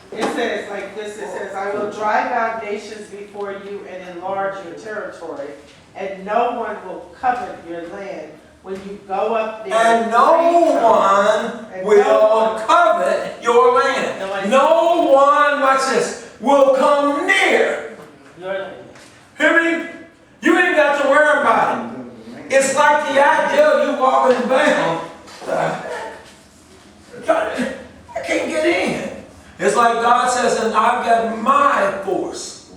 It says like this, it says, I will drive out nations before you and enlarge your territory, and no one will covet your land, when you go up there. And no one will covet your land. No one, watch this, will come near. Hear me? You ain't got to worry about it. It's like the idea of you walking down. I can't get in. It's like God says, and I've got my force.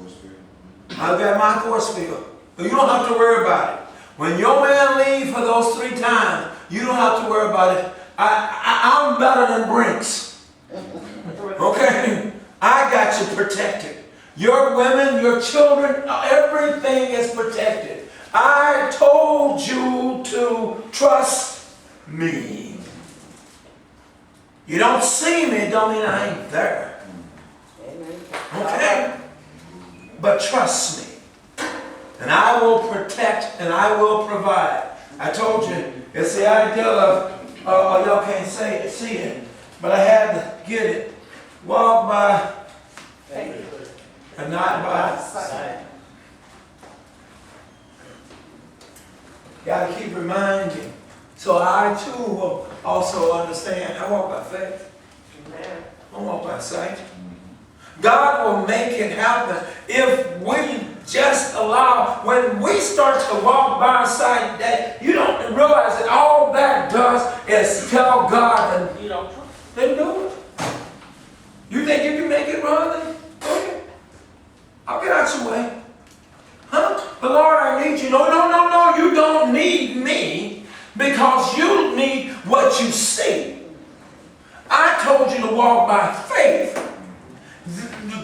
I've got my force field. So you don't have to worry about it. When your man leaves for those 3 times, you don't have to worry about it. I'm better than Brinks. Okay? I got you protected. Your women, your children, everything is protected. I told you to trust me. You don't see me, don't mean I ain't there. Okay? But trust me. And I will protect and I will provide. I told you, it's the idea of, y'all can't see it, but I had to get it. Walk by faith and not by sight. Got to keep reminding. So I too will also understand. I walk by faith. I don't walk by sight. God will make it happen if we just allow. When we start to walk by sight, that you don't realize that all that does is tell God, and then do it. You think you can make it run? Then okay. I'll get out your way. Huh? But Lord, I need you. No, you don't need me because you need what you see. I told you to walk by faith.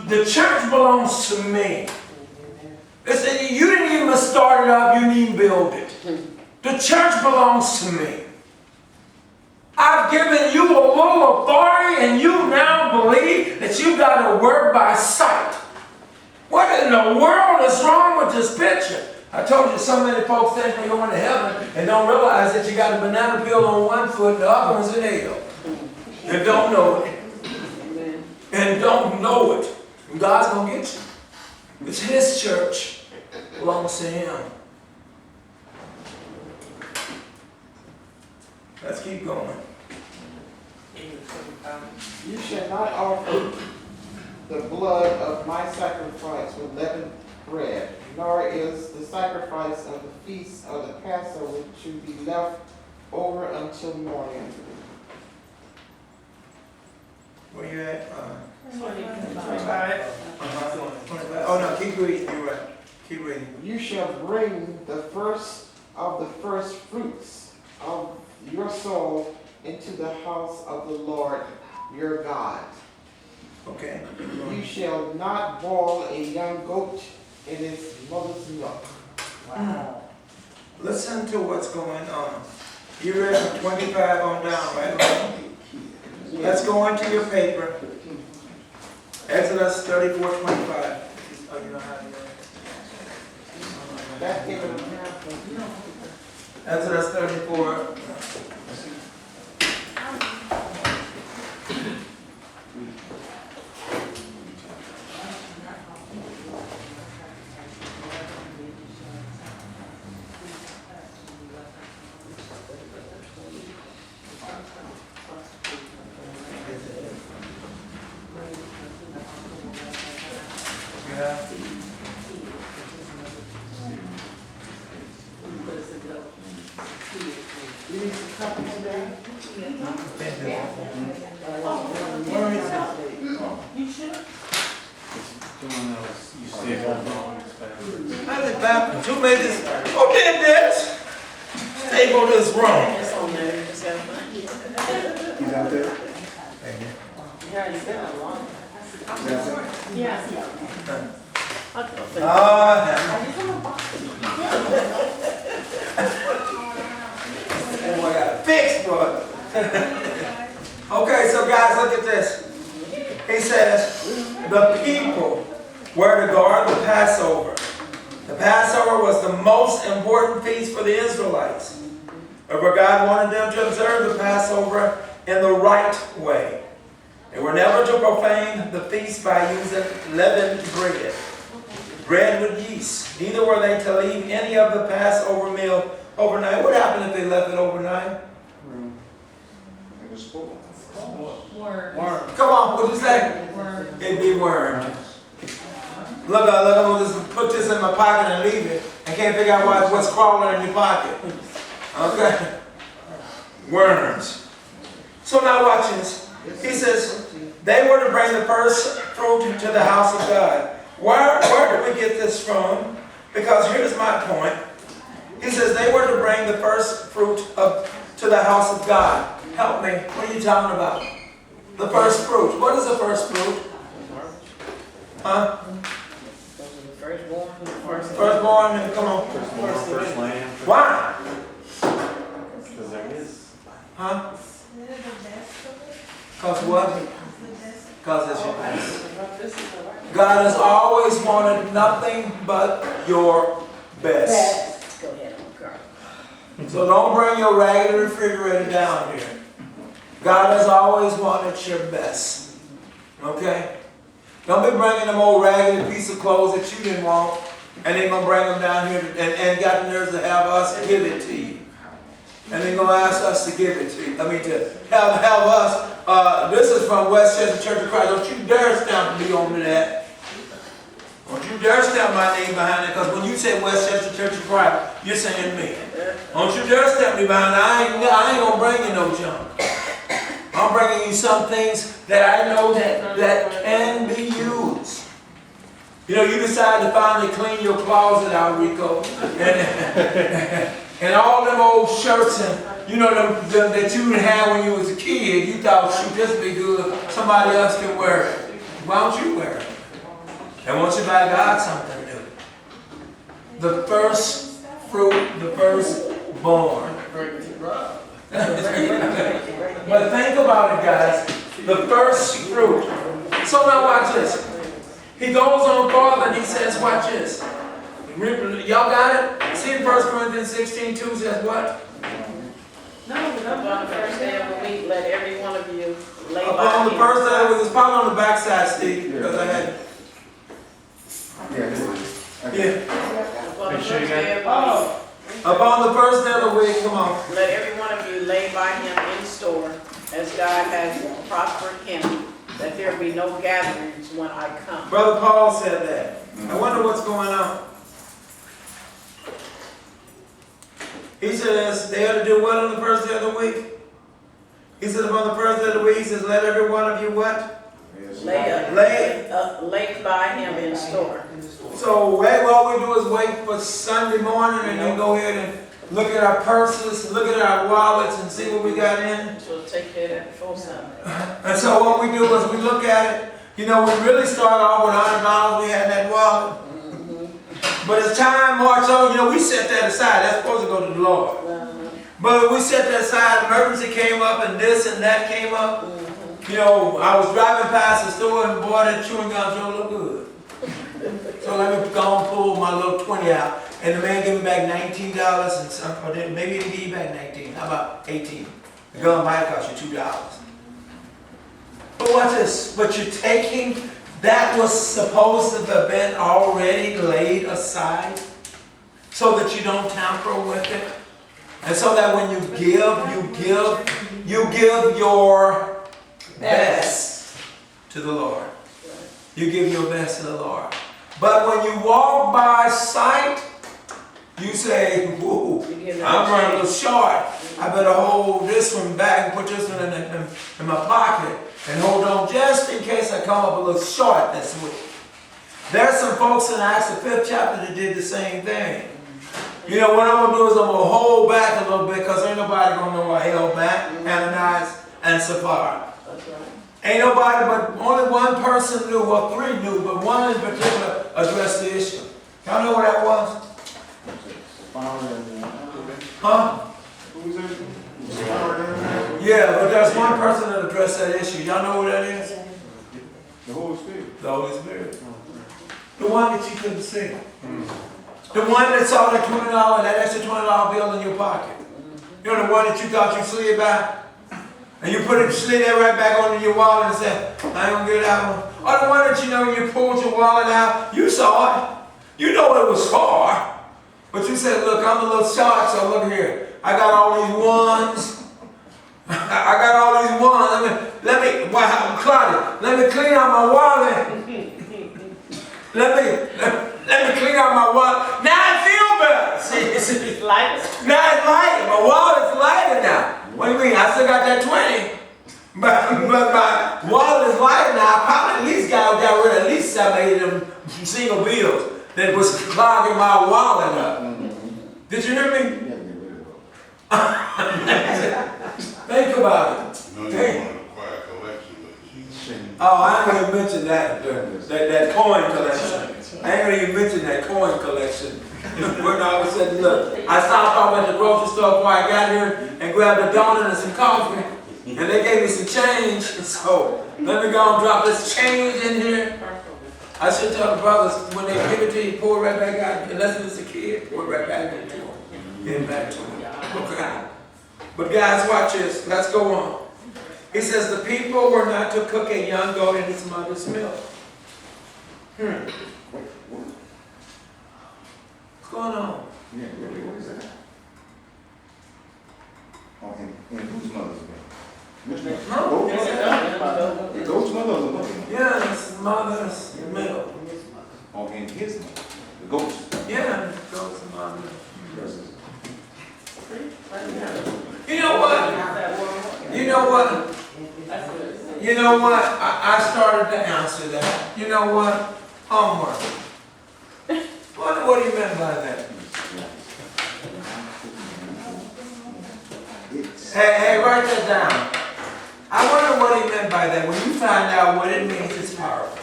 The church belongs to me. Listen, you didn't even start it up, you didn't even build it. The church belongs to me. I've given you a little authority and you now believe that you got to work by sight. What in the world is wrong with this picture? I told you so many folks think they're going to heaven and don't realize that you got a banana peel on one foot and the other one's in hell. And don't know it. And don't know it. And God's going to get you. It's His church. It belongs to Him. Let's keep going. You shall not offer the blood of my sacrifice with leavened bread, nor is the sacrifice of the feast of the Passover to be left over until morning. Where you at? 25. Oh no, keep reading. You're right. Keep reading. You shall bring the first of the first fruits of your soul into the house of the Lord your God. Okay. You shall not boil a young goat in its mother's milk. Wow. Listen to what's going on. You read from 25 on down, right? Let's go into your paper. Exodus 34:25. Oh, you don't have it. That gave it a Exodus 34. Who made this? Who did this? Table is wrong. It's on there. It's got fun. He's out there? You already been a long. Yes. Oh, I got a fix, brother. Okay, so guys, look at this. He says, the people were to guard the Passover. The Passover was the most important feast for the Israelites. But God wanted them to observe the Passover in the right way. They were never to profane the feast by using leavened bread with yeast. Neither were they to leave any of the Passover meal overnight. What happened if they left it overnight? It was full. Worm. Come on, what'd you say? Word. It'd be worm. Look, I'm gonna just put this in my pocket and leave it. I can't figure out what's crawling in your pocket. Okay? Worms. So now watch this. He says, they were to bring the first fruit to the house of God. Where do we get this from? Because here's my point. He says they were to bring the first fruit to the house of God. Help me. What are you talking about? The first fruit. What is the first fruit? Huh? Those are the firstborn, the first. Firstborn, come on. First lamb. Why? Because there is. Huh? Isn't it the best of it? Because what? It's the best. Because it's your best. God has always wanted nothing but your best. Go ahead, Carl. So don't bring your raggedy refrigerator down here. God has always wanted your best. Okay? Don't be bringing them old raggedy piece of clothes that you didn't want, and they're going to bring them down here and got the nerves to have us give it to you. And they're going to ask us to give it to you. I mean, to have us. This is from Westchester Church of Christ. Don't you dare stamp me on to that. Don't you dare stamp my name behind it, because when you say Westchester Church of Christ, you're saying me. Don't you dare stamp me behind it. I ain't going to bring you no junk. I'm bringing you some things that I know that can be used. You know, you decide to finally clean your closet out, Rico. And all them old shirts and, you know, them that you had when you was a kid, you thought, shoot, this be good. Somebody else can wear it. Why don't you wear it? And once you buy God something new. The first fruit, the firstborn. But think about it, guys. The first fruit. So now watch this. He goes on farther and he says, watch this. Y'all got it? See in 1 Corinthians 16:2 says what? Upon the first day of the week, let every one of you lay by Upon the him. first day, it was probably on the backside, Steve, because I had. Yeah. Upon the Make sure you first day of the week, Oh, Upon the first day of the week, come on. let every one of you lay by him in store, as God has prospered him, that there be no gatherings when I come. Brother Paul said that. I wonder what's going on. He says they are to do what on the first day of the week? He said upon the first day of the week, he says, let every one of you what? Lay by him in store. So all we do is wait for Sunday morning and then go ahead and look at our purses, look at our wallets and see what we got in. So take care of that before Sunday. And so what we do is we look at it. You know, we really start off with $100 we had in that wallet. But as time marches on, you know, we set that aside. That's supposed to go to the Lord. But we set that aside. Emergency came up and this and that came up. You know, I was driving past the store and boy, that chewing gum sure look good. So let me go and pull my little 20 out. And the man gave me back $19 and some, or maybe he didn't give you back 19. How about 18? The gum might cost you $2. But watch this. But you're taking that was supposed to have been already laid aside so that you don't tamper with it. And so that when you give your best to the Lord. You give your best to the Lord. But when you walk by sight, you say, whoa, I'm running a little short. I better hold this one back and put this one in my pocket and hold on just in case I come up a little short this week. There's some folks in Acts the 5th chapter that did the same thing. You know, what I'm going to do is I'm going to hold back a little bit because ain't nobody going to know I held back, Ananias and Sapphira. That's right. Ain't nobody, but only one person knew, well, three knew, but one in particular addressed the issue. Y'all know what that was? Huh? Yeah, but there's one person that addressed that issue. Y'all know who that is? The Holy Spirit. The Holy Spirit. The one that you couldn't see. The one that saw that $20, that extra $20 bill in your pocket. You know, the one that you thought you slid by? And you slid that right back onto your wallet and said, I ain't gonna get that one. Or the one that you know you pulled your wallet out, you saw it. You know it was far. But you said, look, I'm a little short, so look here. I got all these ones. I got all these ones. Claudia, let me clean out my wallet. Let me clean out my wallet. Now I feel better. See? It's light. Now it's lighter. My wallet's lighter now. What do you mean? I still got that 20. But my wallet is lighter now. I probably at least got rid of at least 7 or 8 of them single bills that was clogging my wallet up. Did you hear me? Think about it. No, you Hey. want to acquire a collection, but Oh, I ain't gonna mention that coin collection. I ain't gonna even mention that coin collection. When all of a sudden, look, I stopped off at the grocery store before I got here and grabbed a donut and some coffee, and they gave me some change. So let me go and drop this change in here. I should tell the brothers when they give it to you, pour it right back out. Unless it's a kid, pour it right back into them. Get it back to them. Okay. But guys, watch this. Let's go on. He says the people were not to cook a young goat in its mother's milk. What's going on? Yeah, really, what is that? Oh, and whose mother's milk? Which one? Goat's mother? Goat's mother or the mother? Yeah, it's mother's milk. Oh, and his mother, the goat's. Yeah, goat's mother. Versus. You know what? You know what? You know what? I started to answer that. You know what? Homework. What do you mean by that? Hey, write that down. I wonder what he meant by that. When you find out what it means, it's powerful.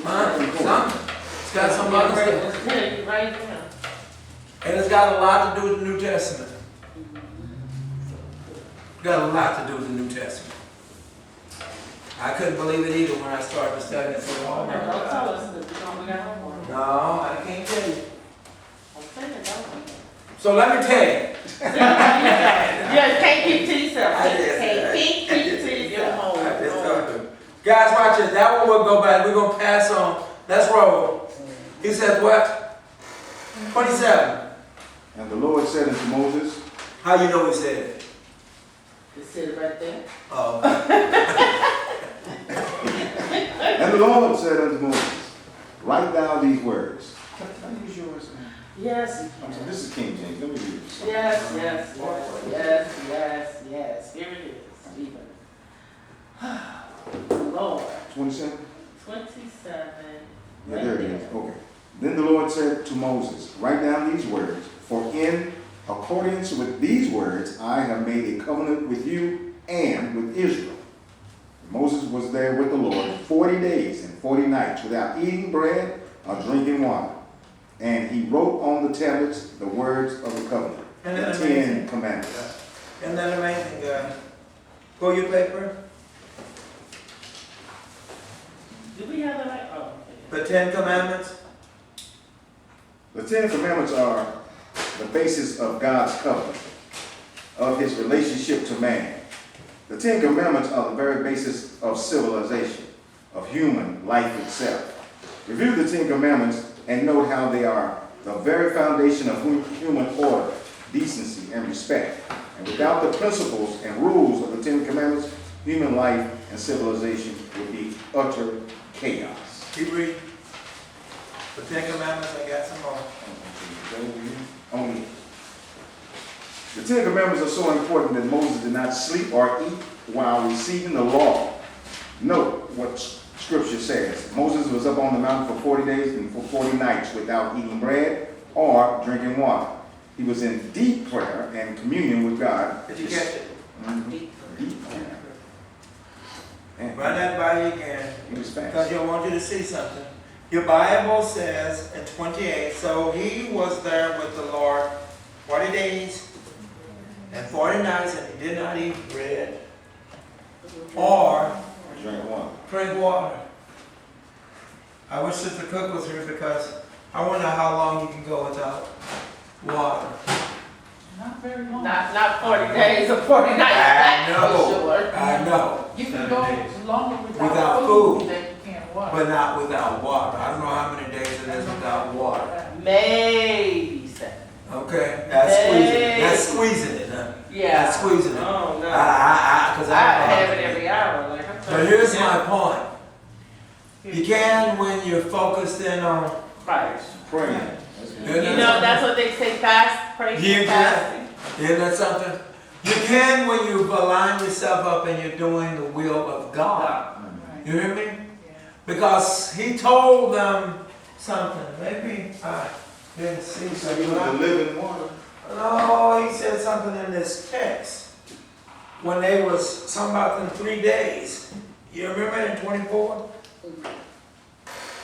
Huh? It's got some other stuff. And it's got a lot to do with the New Testament. Got a lot to do with the New Testament. I couldn't believe it either when I started studying it for long. Don't tell us that we don't got homework. No, I can't tell you. I'm saying it, don't we? So let me tell you. Yeah, can't keep to yourself. I just- Can't keep to yourself. I just told you. Guys, watch this. That one we'll go back. We're going to pass on. Let's roll. He said what? 27. And the Lord said unto Moses, How you know he said it? It said right there. Oh. and the Lord said unto Moses, write down these words. Can I use yours? Yes. I'm sorry, this is King James. Let me read this. Yes. Here it is, even. Lord. 27? 27. Yeah, there it is. Okay. Then the Lord said to Moses, write down these words, for in accordance with these words I have made a covenant with you and with Israel. Moses was there with the Lord 40 days and 40 nights without eating bread or drinking water. And he wrote on the tablets the words of the covenant, the 10 commandments. Isn't that amazing, guys? Pull your paper. Do we have that? Oh, okay. The 10 commandments. The 10 commandments are the basis of God's covenant, of his relationship to man. The 10 commandments are the very basis of civilization, of human life itself. Review the 10 commandments and note how they are the very foundation of human order, decency, and respect. And without the principles and rules of the 10 commandments, human life and civilization would be utter chaos. Keep reading. The 10 commandments, I got some more. Only. The 10 commandments are so important that Moses did not sleep or eat while receiving the law. Note what Scripture says. Moses was up on the mountain for 40 days and for 40 nights without eating bread or drinking water. He was in deep prayer and communion with God. Did you catch it? Mm-hmm. Deep prayer. Run that by you again. He was fast. Because I want you to see something. Your Bible says in 28, so he was there with the Lord 40 days and 40 nights, and he did not eat bread or Drink water. drink water. I wish Sister Cook was here because I wonder how long you can go without water. Not very long. Not 40 days or 40 nights. I know. Sure. I know. You can 7 go days. longer Without without food. food than you can water. But not without water. I don't know how many days it is without water. Maybe 7. Okay, that's squeezing it. That's squeezing it, huh? Yeah. That's squeezing it. Oh, no. Cause I have it every hour, like I'm But telling you. here's my point. You can when you're focused in on. Christ. Praying. You know, that's what they say, fast, pray, You fasting. Isn't that something? You can when you align yourself up and you're doing the will of God. You hear me? Because he told them something. Maybe I didn't see He something. was the living water. No, he said something in this text. When they was something about them 3 days. You remember in 24?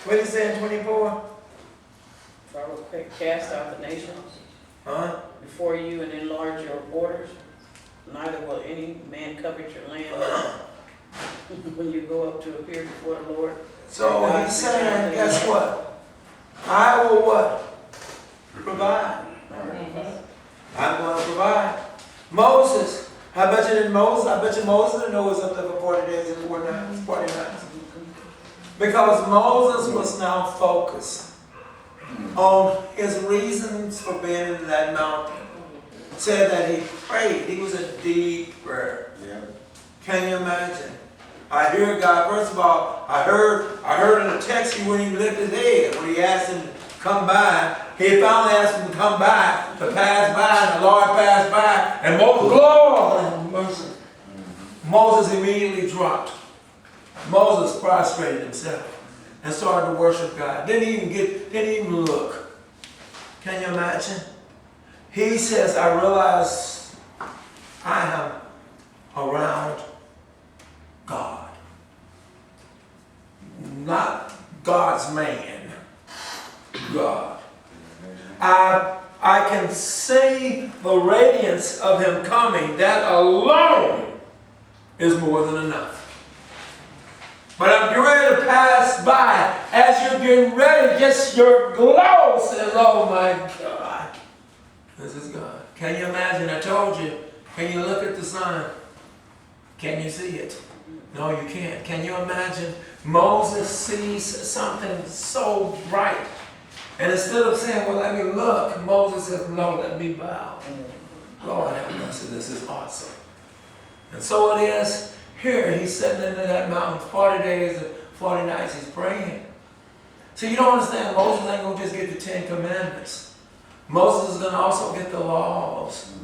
What did he say in 24? For I will cast out the nations Huh? before you and enlarge your borders. Neither will any man covet your land when you go up to appear before the Lord. So he's saying, guess what? I will what? Provide. I'm going to provide. Moses. I bet you Moses didn't know it was up there for 40 days and 40 nights. Because Moses was now focused on his reasons for being in that mountain. Said that he prayed. He was a deep prayer. Yeah. Can you imagine? I hear God. First of all, I heard in the text he wouldn't even lift his head when he asked him to come by. He finally asked him to come by, to pass by, and the Lord passed by, and Moses, Lord, mercy. Moses immediately dropped. Moses prostrated himself and started to worship God. Didn't even look. Can you imagine? He says, I realize I am around God. Not God's man. God. I can see the radiance of him coming. That alone is more than enough. But I'm getting ready to pass by. As you're getting ready, just your glow says, oh my God. This is God. Can you imagine? I told you. Can you look at the sun? Can you see it? No, you can't. Can you imagine? Moses sees something so bright. And instead of saying, well, let me look, Moses says, no, let me bow. Lord have mercy, this is awesome. And so it is here. He's sitting into that mountain 40 days and 40 nights. He's praying. So you don't understand, Moses ain't going to just get the 10 Commandments. Moses is going to also get the laws.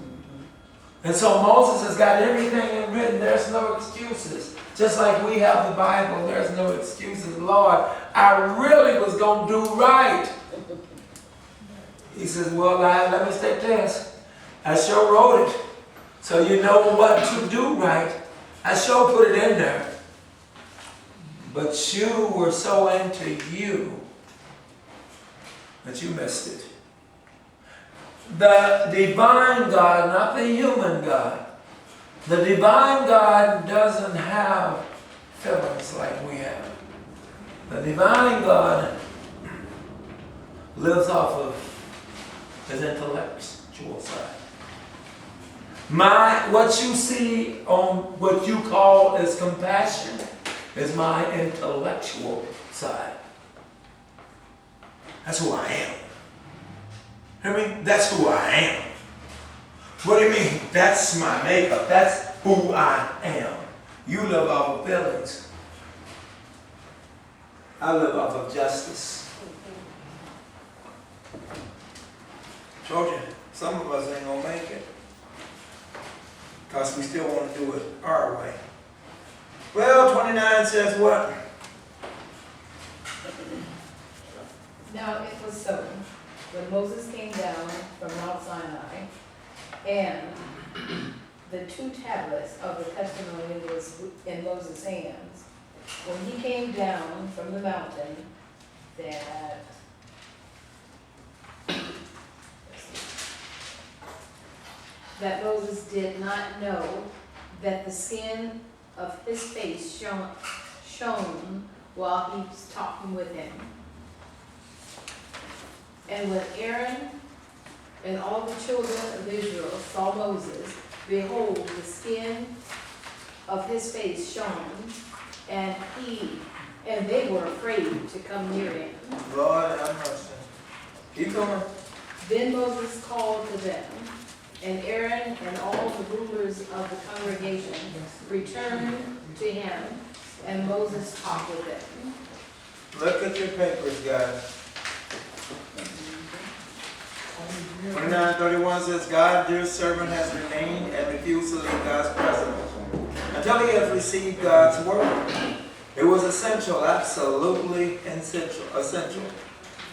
And so Moses has got everything written. There's no excuses. Just like we have the Bible, there's no excuses. Lord, I really was going to do right. He says, well, let me state this. I sure wrote it. So you know what to do right. I sure put it in there. But you were so into you that you missed it. The divine God, not the human God. The divine God doesn't have feelings like we have. The divine God lives off of his intellectual side. What you see on what you call as compassion is my intellectual side. That's who I am. Hear me? That's who I am. What do you mean? That's my makeup. That's who I am. You live off of feelings. I live off of justice. Told you, some of us ain't gonna make it. Because we still want to do it our way. Well, 29 says what? Now it was so, when Moses came down from Mount Sinai, and the 2 tablets of the testimony was in Moses' hands, when he came down from the mountain, that Moses did not know that the skin of his face shone while he was talking with him. And when Aaron and all the children of Israel saw Moses, behold, the skin of his face shone, and they were afraid to come near him. Lord have mercy. Keep going. Then Moses called to them, and Aaron and all the rulers of the congregation returned to him, and Moses talked with them. Look at your papers, guys. 29:31 says, God, dear servant, has remained and refused to leave God's presence until he has received God's word. It was essential, absolutely essential.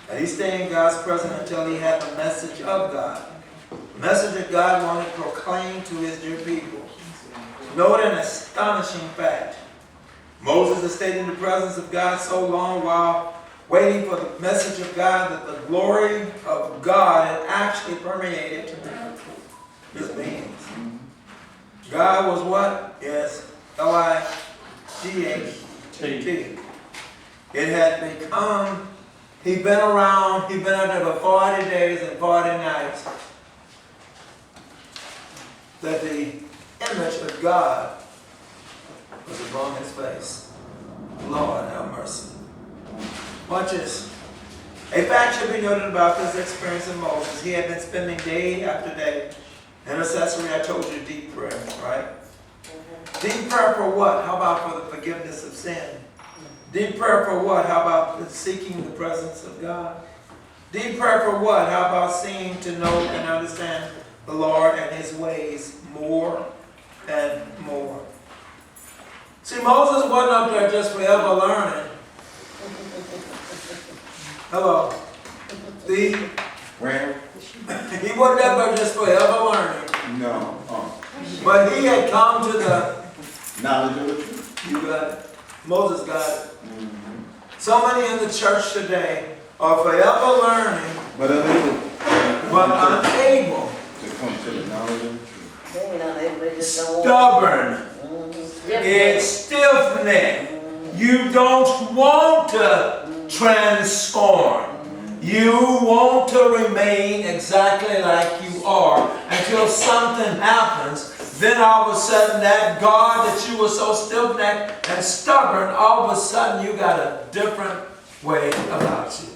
And he stayed in God's presence until he had the message of God. The message that God wanted proclaimed to his dear people. Note an astonishing fact. Moses had stayed in the presence of God so long while waiting for the message of God that the glory of God had actually permeated his beings. God was what? Yes, L-I-G-H-T. It had become, he'd been around, he'd been out there for 40 days and 40 nights. That the image of God was upon his face. Lord, have mercy. Watch this. A fact should be noted about this experience of Moses. He had been spending day after day intercessory, I told you, deep prayer, right? Deep prayer for what? How about for the forgiveness of sin? Deep prayer for what? How about seeking the presence of God? Deep prayer for what? How about seeing to know and understand the Lord and his ways more and more? See, Moses wasn't up there just forever learning. Hello. See? Well, He wasn't up there just forever learning. no. But he had come to the, Knowledge of the truth. you got it. Moses got it. So many in the church today are forever learning, But unable but unable, to come to the knowledge of the truth. They ain't unable, they just don't want. stubborn, Yep. it's stiff-necked. You don't want to transform. You want to remain exactly like you are until something happens. Then all of a sudden that God that you were so stiff-necked and stubborn, all of a sudden you got a different way about you.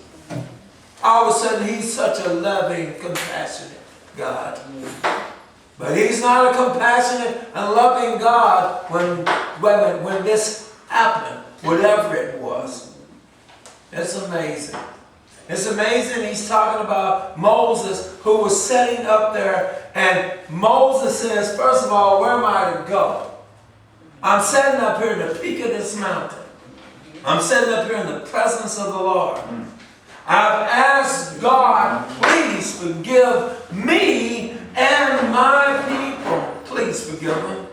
All of a sudden he's such a loving, compassionate God. But he's not a compassionate and loving God when this happened, whatever it was. It's amazing. It's amazing he's talking about Moses who was sitting up there, and Moses says, first of all, where am I to go? I'm sitting up here at the peak of this mountain. I'm sitting up here in the presence of the Lord. I've asked God, please forgive me and my people. Please forgive them.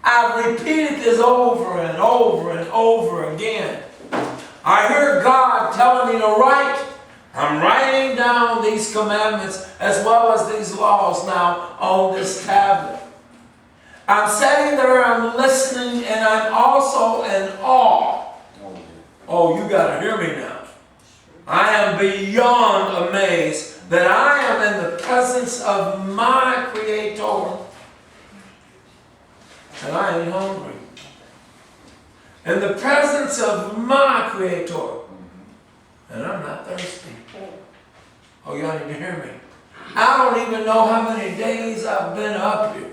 I've repeated this over and over and over again. I hear God telling me to write. I'm writing down these commandments as well as these laws now on this tablet. I'm sitting there, I'm listening, and I'm also in awe. Oh, you got to hear me now. I am beyond amazed that I am in the presence of my Creator. And I ain't hungry. In the presence of my Creator. And I'm not thirsty. Oh, y'all need to hear me. I don't even know how many days I've been up here.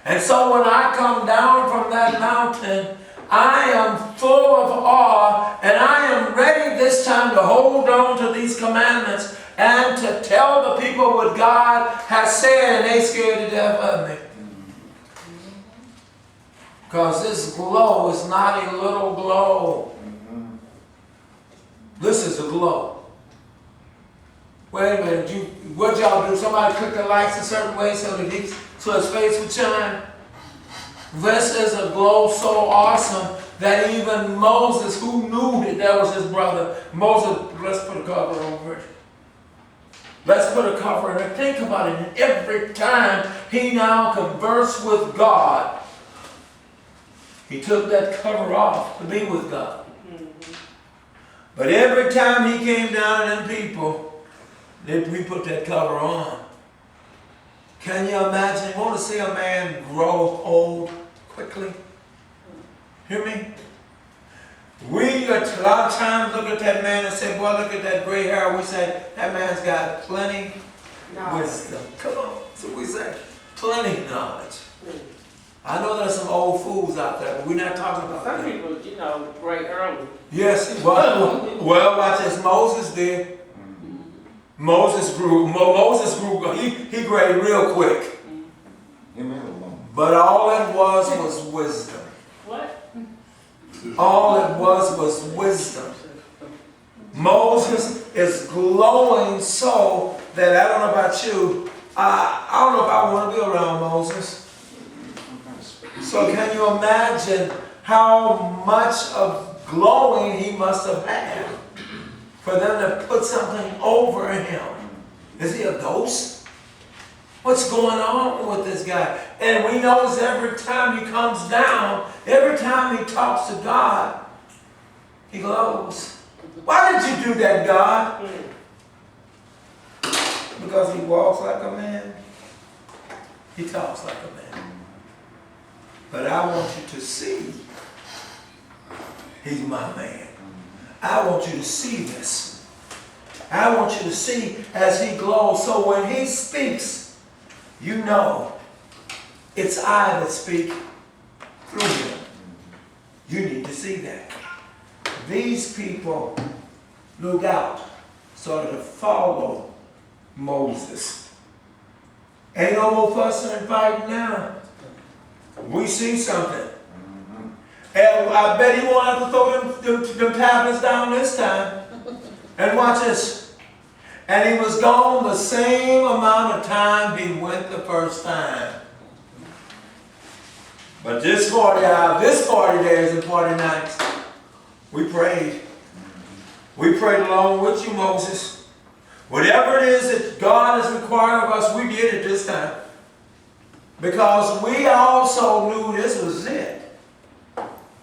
And so when I come down from that mountain, I am full of awe, and I am ready this time to hold on to these commandments and to tell the people what God has said, and they scared to death of me. Because this glow is not a little glow. This is a glow. Wait a minute, what y'all do? Somebody click the lights a certain way so his face would shine? This is a glow so awesome that even Moses, who knew that that was his brother, Moses, let's put a cover over it. Let's put a cover on it. Think about it. And every time he now conversed with God, he took that cover off to be with God. But every time he came down to them people, we put that cover on. Can you imagine? You want to see a man grow old quickly? Hear me? We a lot of times look at that man and say, boy, look at that gray hair. We say, that man's got plenty wisdom. Come on. So we say, plenty knowledge. I know there's some old fools out there, but we're not talking about Some that. people, you know, break early. Yes, well, watch this. Moses did. Moses grew, he graded real quick. But all it was wisdom. What? All it was wisdom. Moses is glowing so that I don't know about you, I don't know if I want to be around Moses. So can you imagine how much of glowing he must have had for them to put something over him? Is he a ghost? What's going on with this guy? And we notice every time he comes down, every time he talks to God, he glows. Why did you do that, God? Because he walks like a man. He talks like a man. But I want you to see he's my man. I want you to see this. I want you to see as he glows. So when he speaks, you know it's I that speak through him. You need to see that. These people, no doubt, started to follow Moses. Ain't no more fussing and fighting now. We see something. And I bet he won't have to throw them tablets down this time. And watch this. And he was gone the same amount of time he went the first time. But this 40 hours, this 40 days and 40 nights, we prayed. We prayed along with you, Moses. Whatever it is that God has required of us, we did it this time. Because we also knew this was it.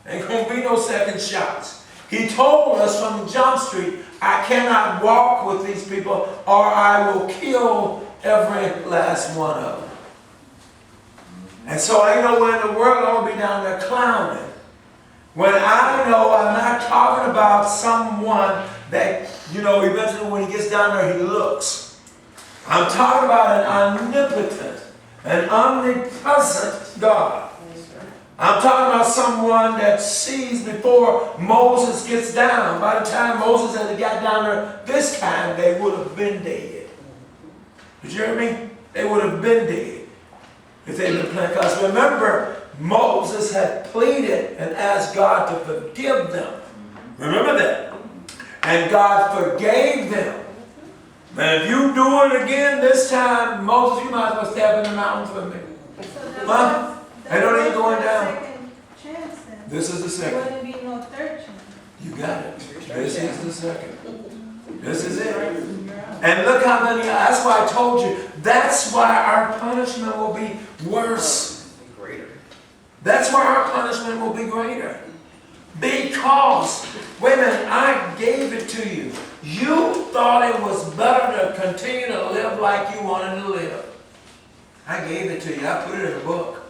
Ain't going to be no second shots. He told us from Jump Street, I cannot walk with these people or I will kill every last one of them. And so ain't nowhere in the world I'm going to be down there clowning. When I know I'm not talking about someone that, eventually when he gets down there, he looks. I'm talking about an omnipotent, an omnipresent God. I'm talking about someone that sees before Moses gets down. By the time Moses had got down there this time, they would have been dead. Did you hear me? They would have been dead if they didn't plant. Because remember, Moses had pleaded and asked God to forgive them. Remember that? And God forgave them. And if you do it again this time, Moses, you might as well step in the mountains with me. Huh? Ain't no need going down. Second chance then. This is the second. There wouldn't be no third chance. You got it. This is the second. This is it. And look how many, that's why I told you, that's why our punishment will be worse. That's why our punishment will be greater. Because, wait a minute, I gave it to you. You thought it was better to continue to live like you wanted to live. I gave it to you. I put it in the book.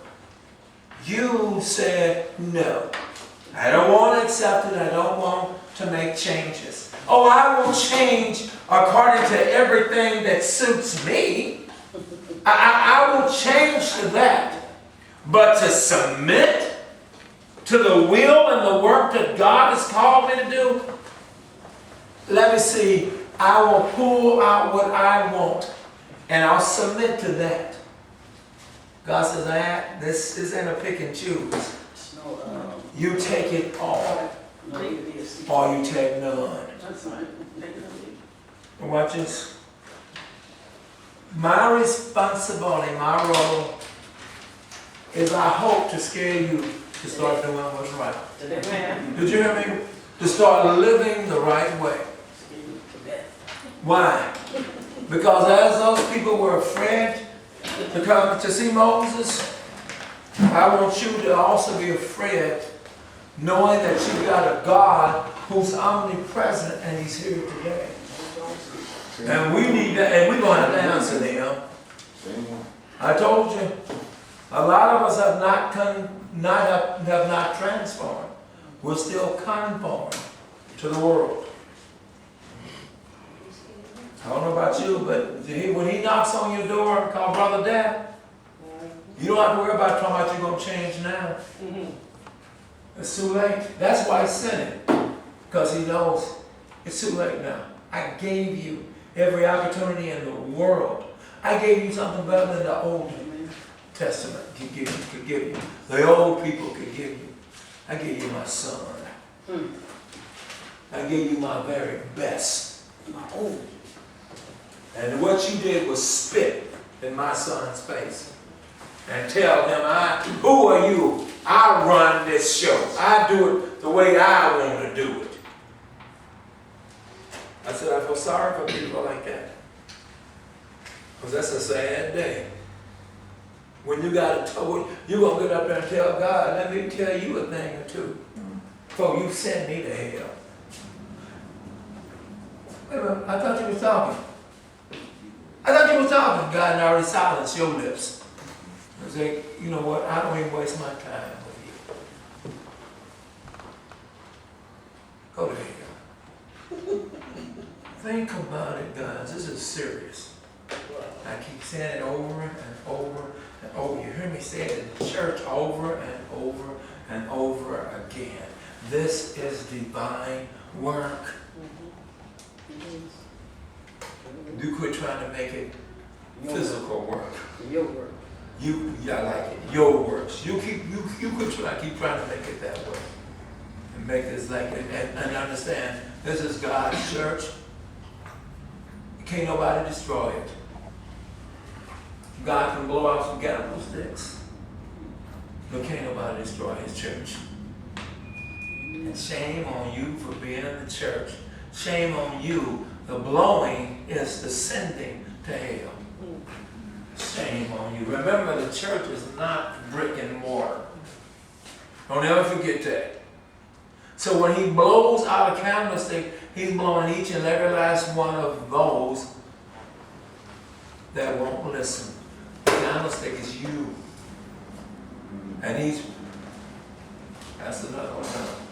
You said, no, I don't want to accept it. I don't want to make changes. Oh, I will change according to everything that suits me. I will change to that. But to submit to the will and the work that God has called me to do, let me see, I will pull out what I want and I'll submit to that. God says, this ain't a pick and choose. You take it all, or you take none. Watch this. My responsibility, my role, is I hope to scare you to start doing what's right. Did you hear me? To start living the right way. Why? Because as those people were afraid to come to see Moses, I want you to also be afraid, knowing that you've got a God who's omnipresent and he's here today. And we need that, and we're going to have to answer to him. I told you, a lot of us have not transformed. We're still conformed. to the world. I don't know about you, but when he knocks on your door, call Brother Dad, you don't have to worry about talking about you're going to change now. It's too late. That's why he sent him, because he knows it's too late now. I gave you every opportunity in the world. I gave you something better than the Old Testament could give you. The old people could give you. I gave you my son. I gave you my very best. My own. And what you did was spit in my son's face and tell him, who are you? I run this show. I do it the way I want to do it. I said, I feel sorry for people like that. Because that's a sad day. When you got to tell, you're going to get up there and tell God, let me tell you a thing or two. Before you send me to hell. Wait a minute, I thought you were talking. God already silenced your lips. I was like, you know what, I don't even waste my time with you. Go to hell. Think about it, guys. This is serious. I keep saying it over and over and over. You hear me say it in church over and over and over again. This is divine work. You quit trying to make it physical work. Your work. I like it. Your works. You quit trying to make it that way. And make this like it and understand this is God's church. Can't nobody destroy it. God can blow out some candlesticks, but can't nobody destroy his church. And shame on you for being in the church. Shame on you. The blowing is the sending to hell. Shame on you. Remember, the church is not brick and mortar. Don't ever forget that. So when he blows out a candlestick, he's blowing each and every last one of those that won't listen. The candlestick is you. And that's another one.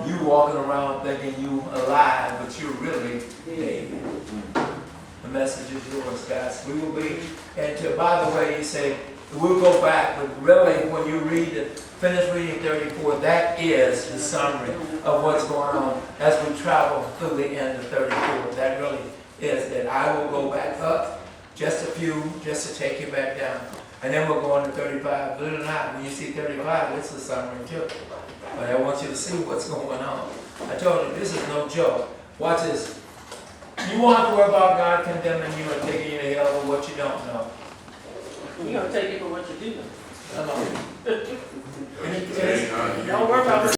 You walking around thinking you alive, but you're really dead. The message is yours, guys. We will be, and by the way, you say, we'll go back, but really when you finish reading 34, that is the summary of what's going on as we travel through the end of 34. That really is it. I will go back up just a few, just to take you back down. And then we'll go on to 35. Believe it or not, when you see 35, it's the summary too. But I want you to see what's going on. I told you, this is no joke. Watch this. You won't have to worry about God condemning you and taking you to hell for what you don't know. You're going to take it for what you do know. Come on. Don't worry about it.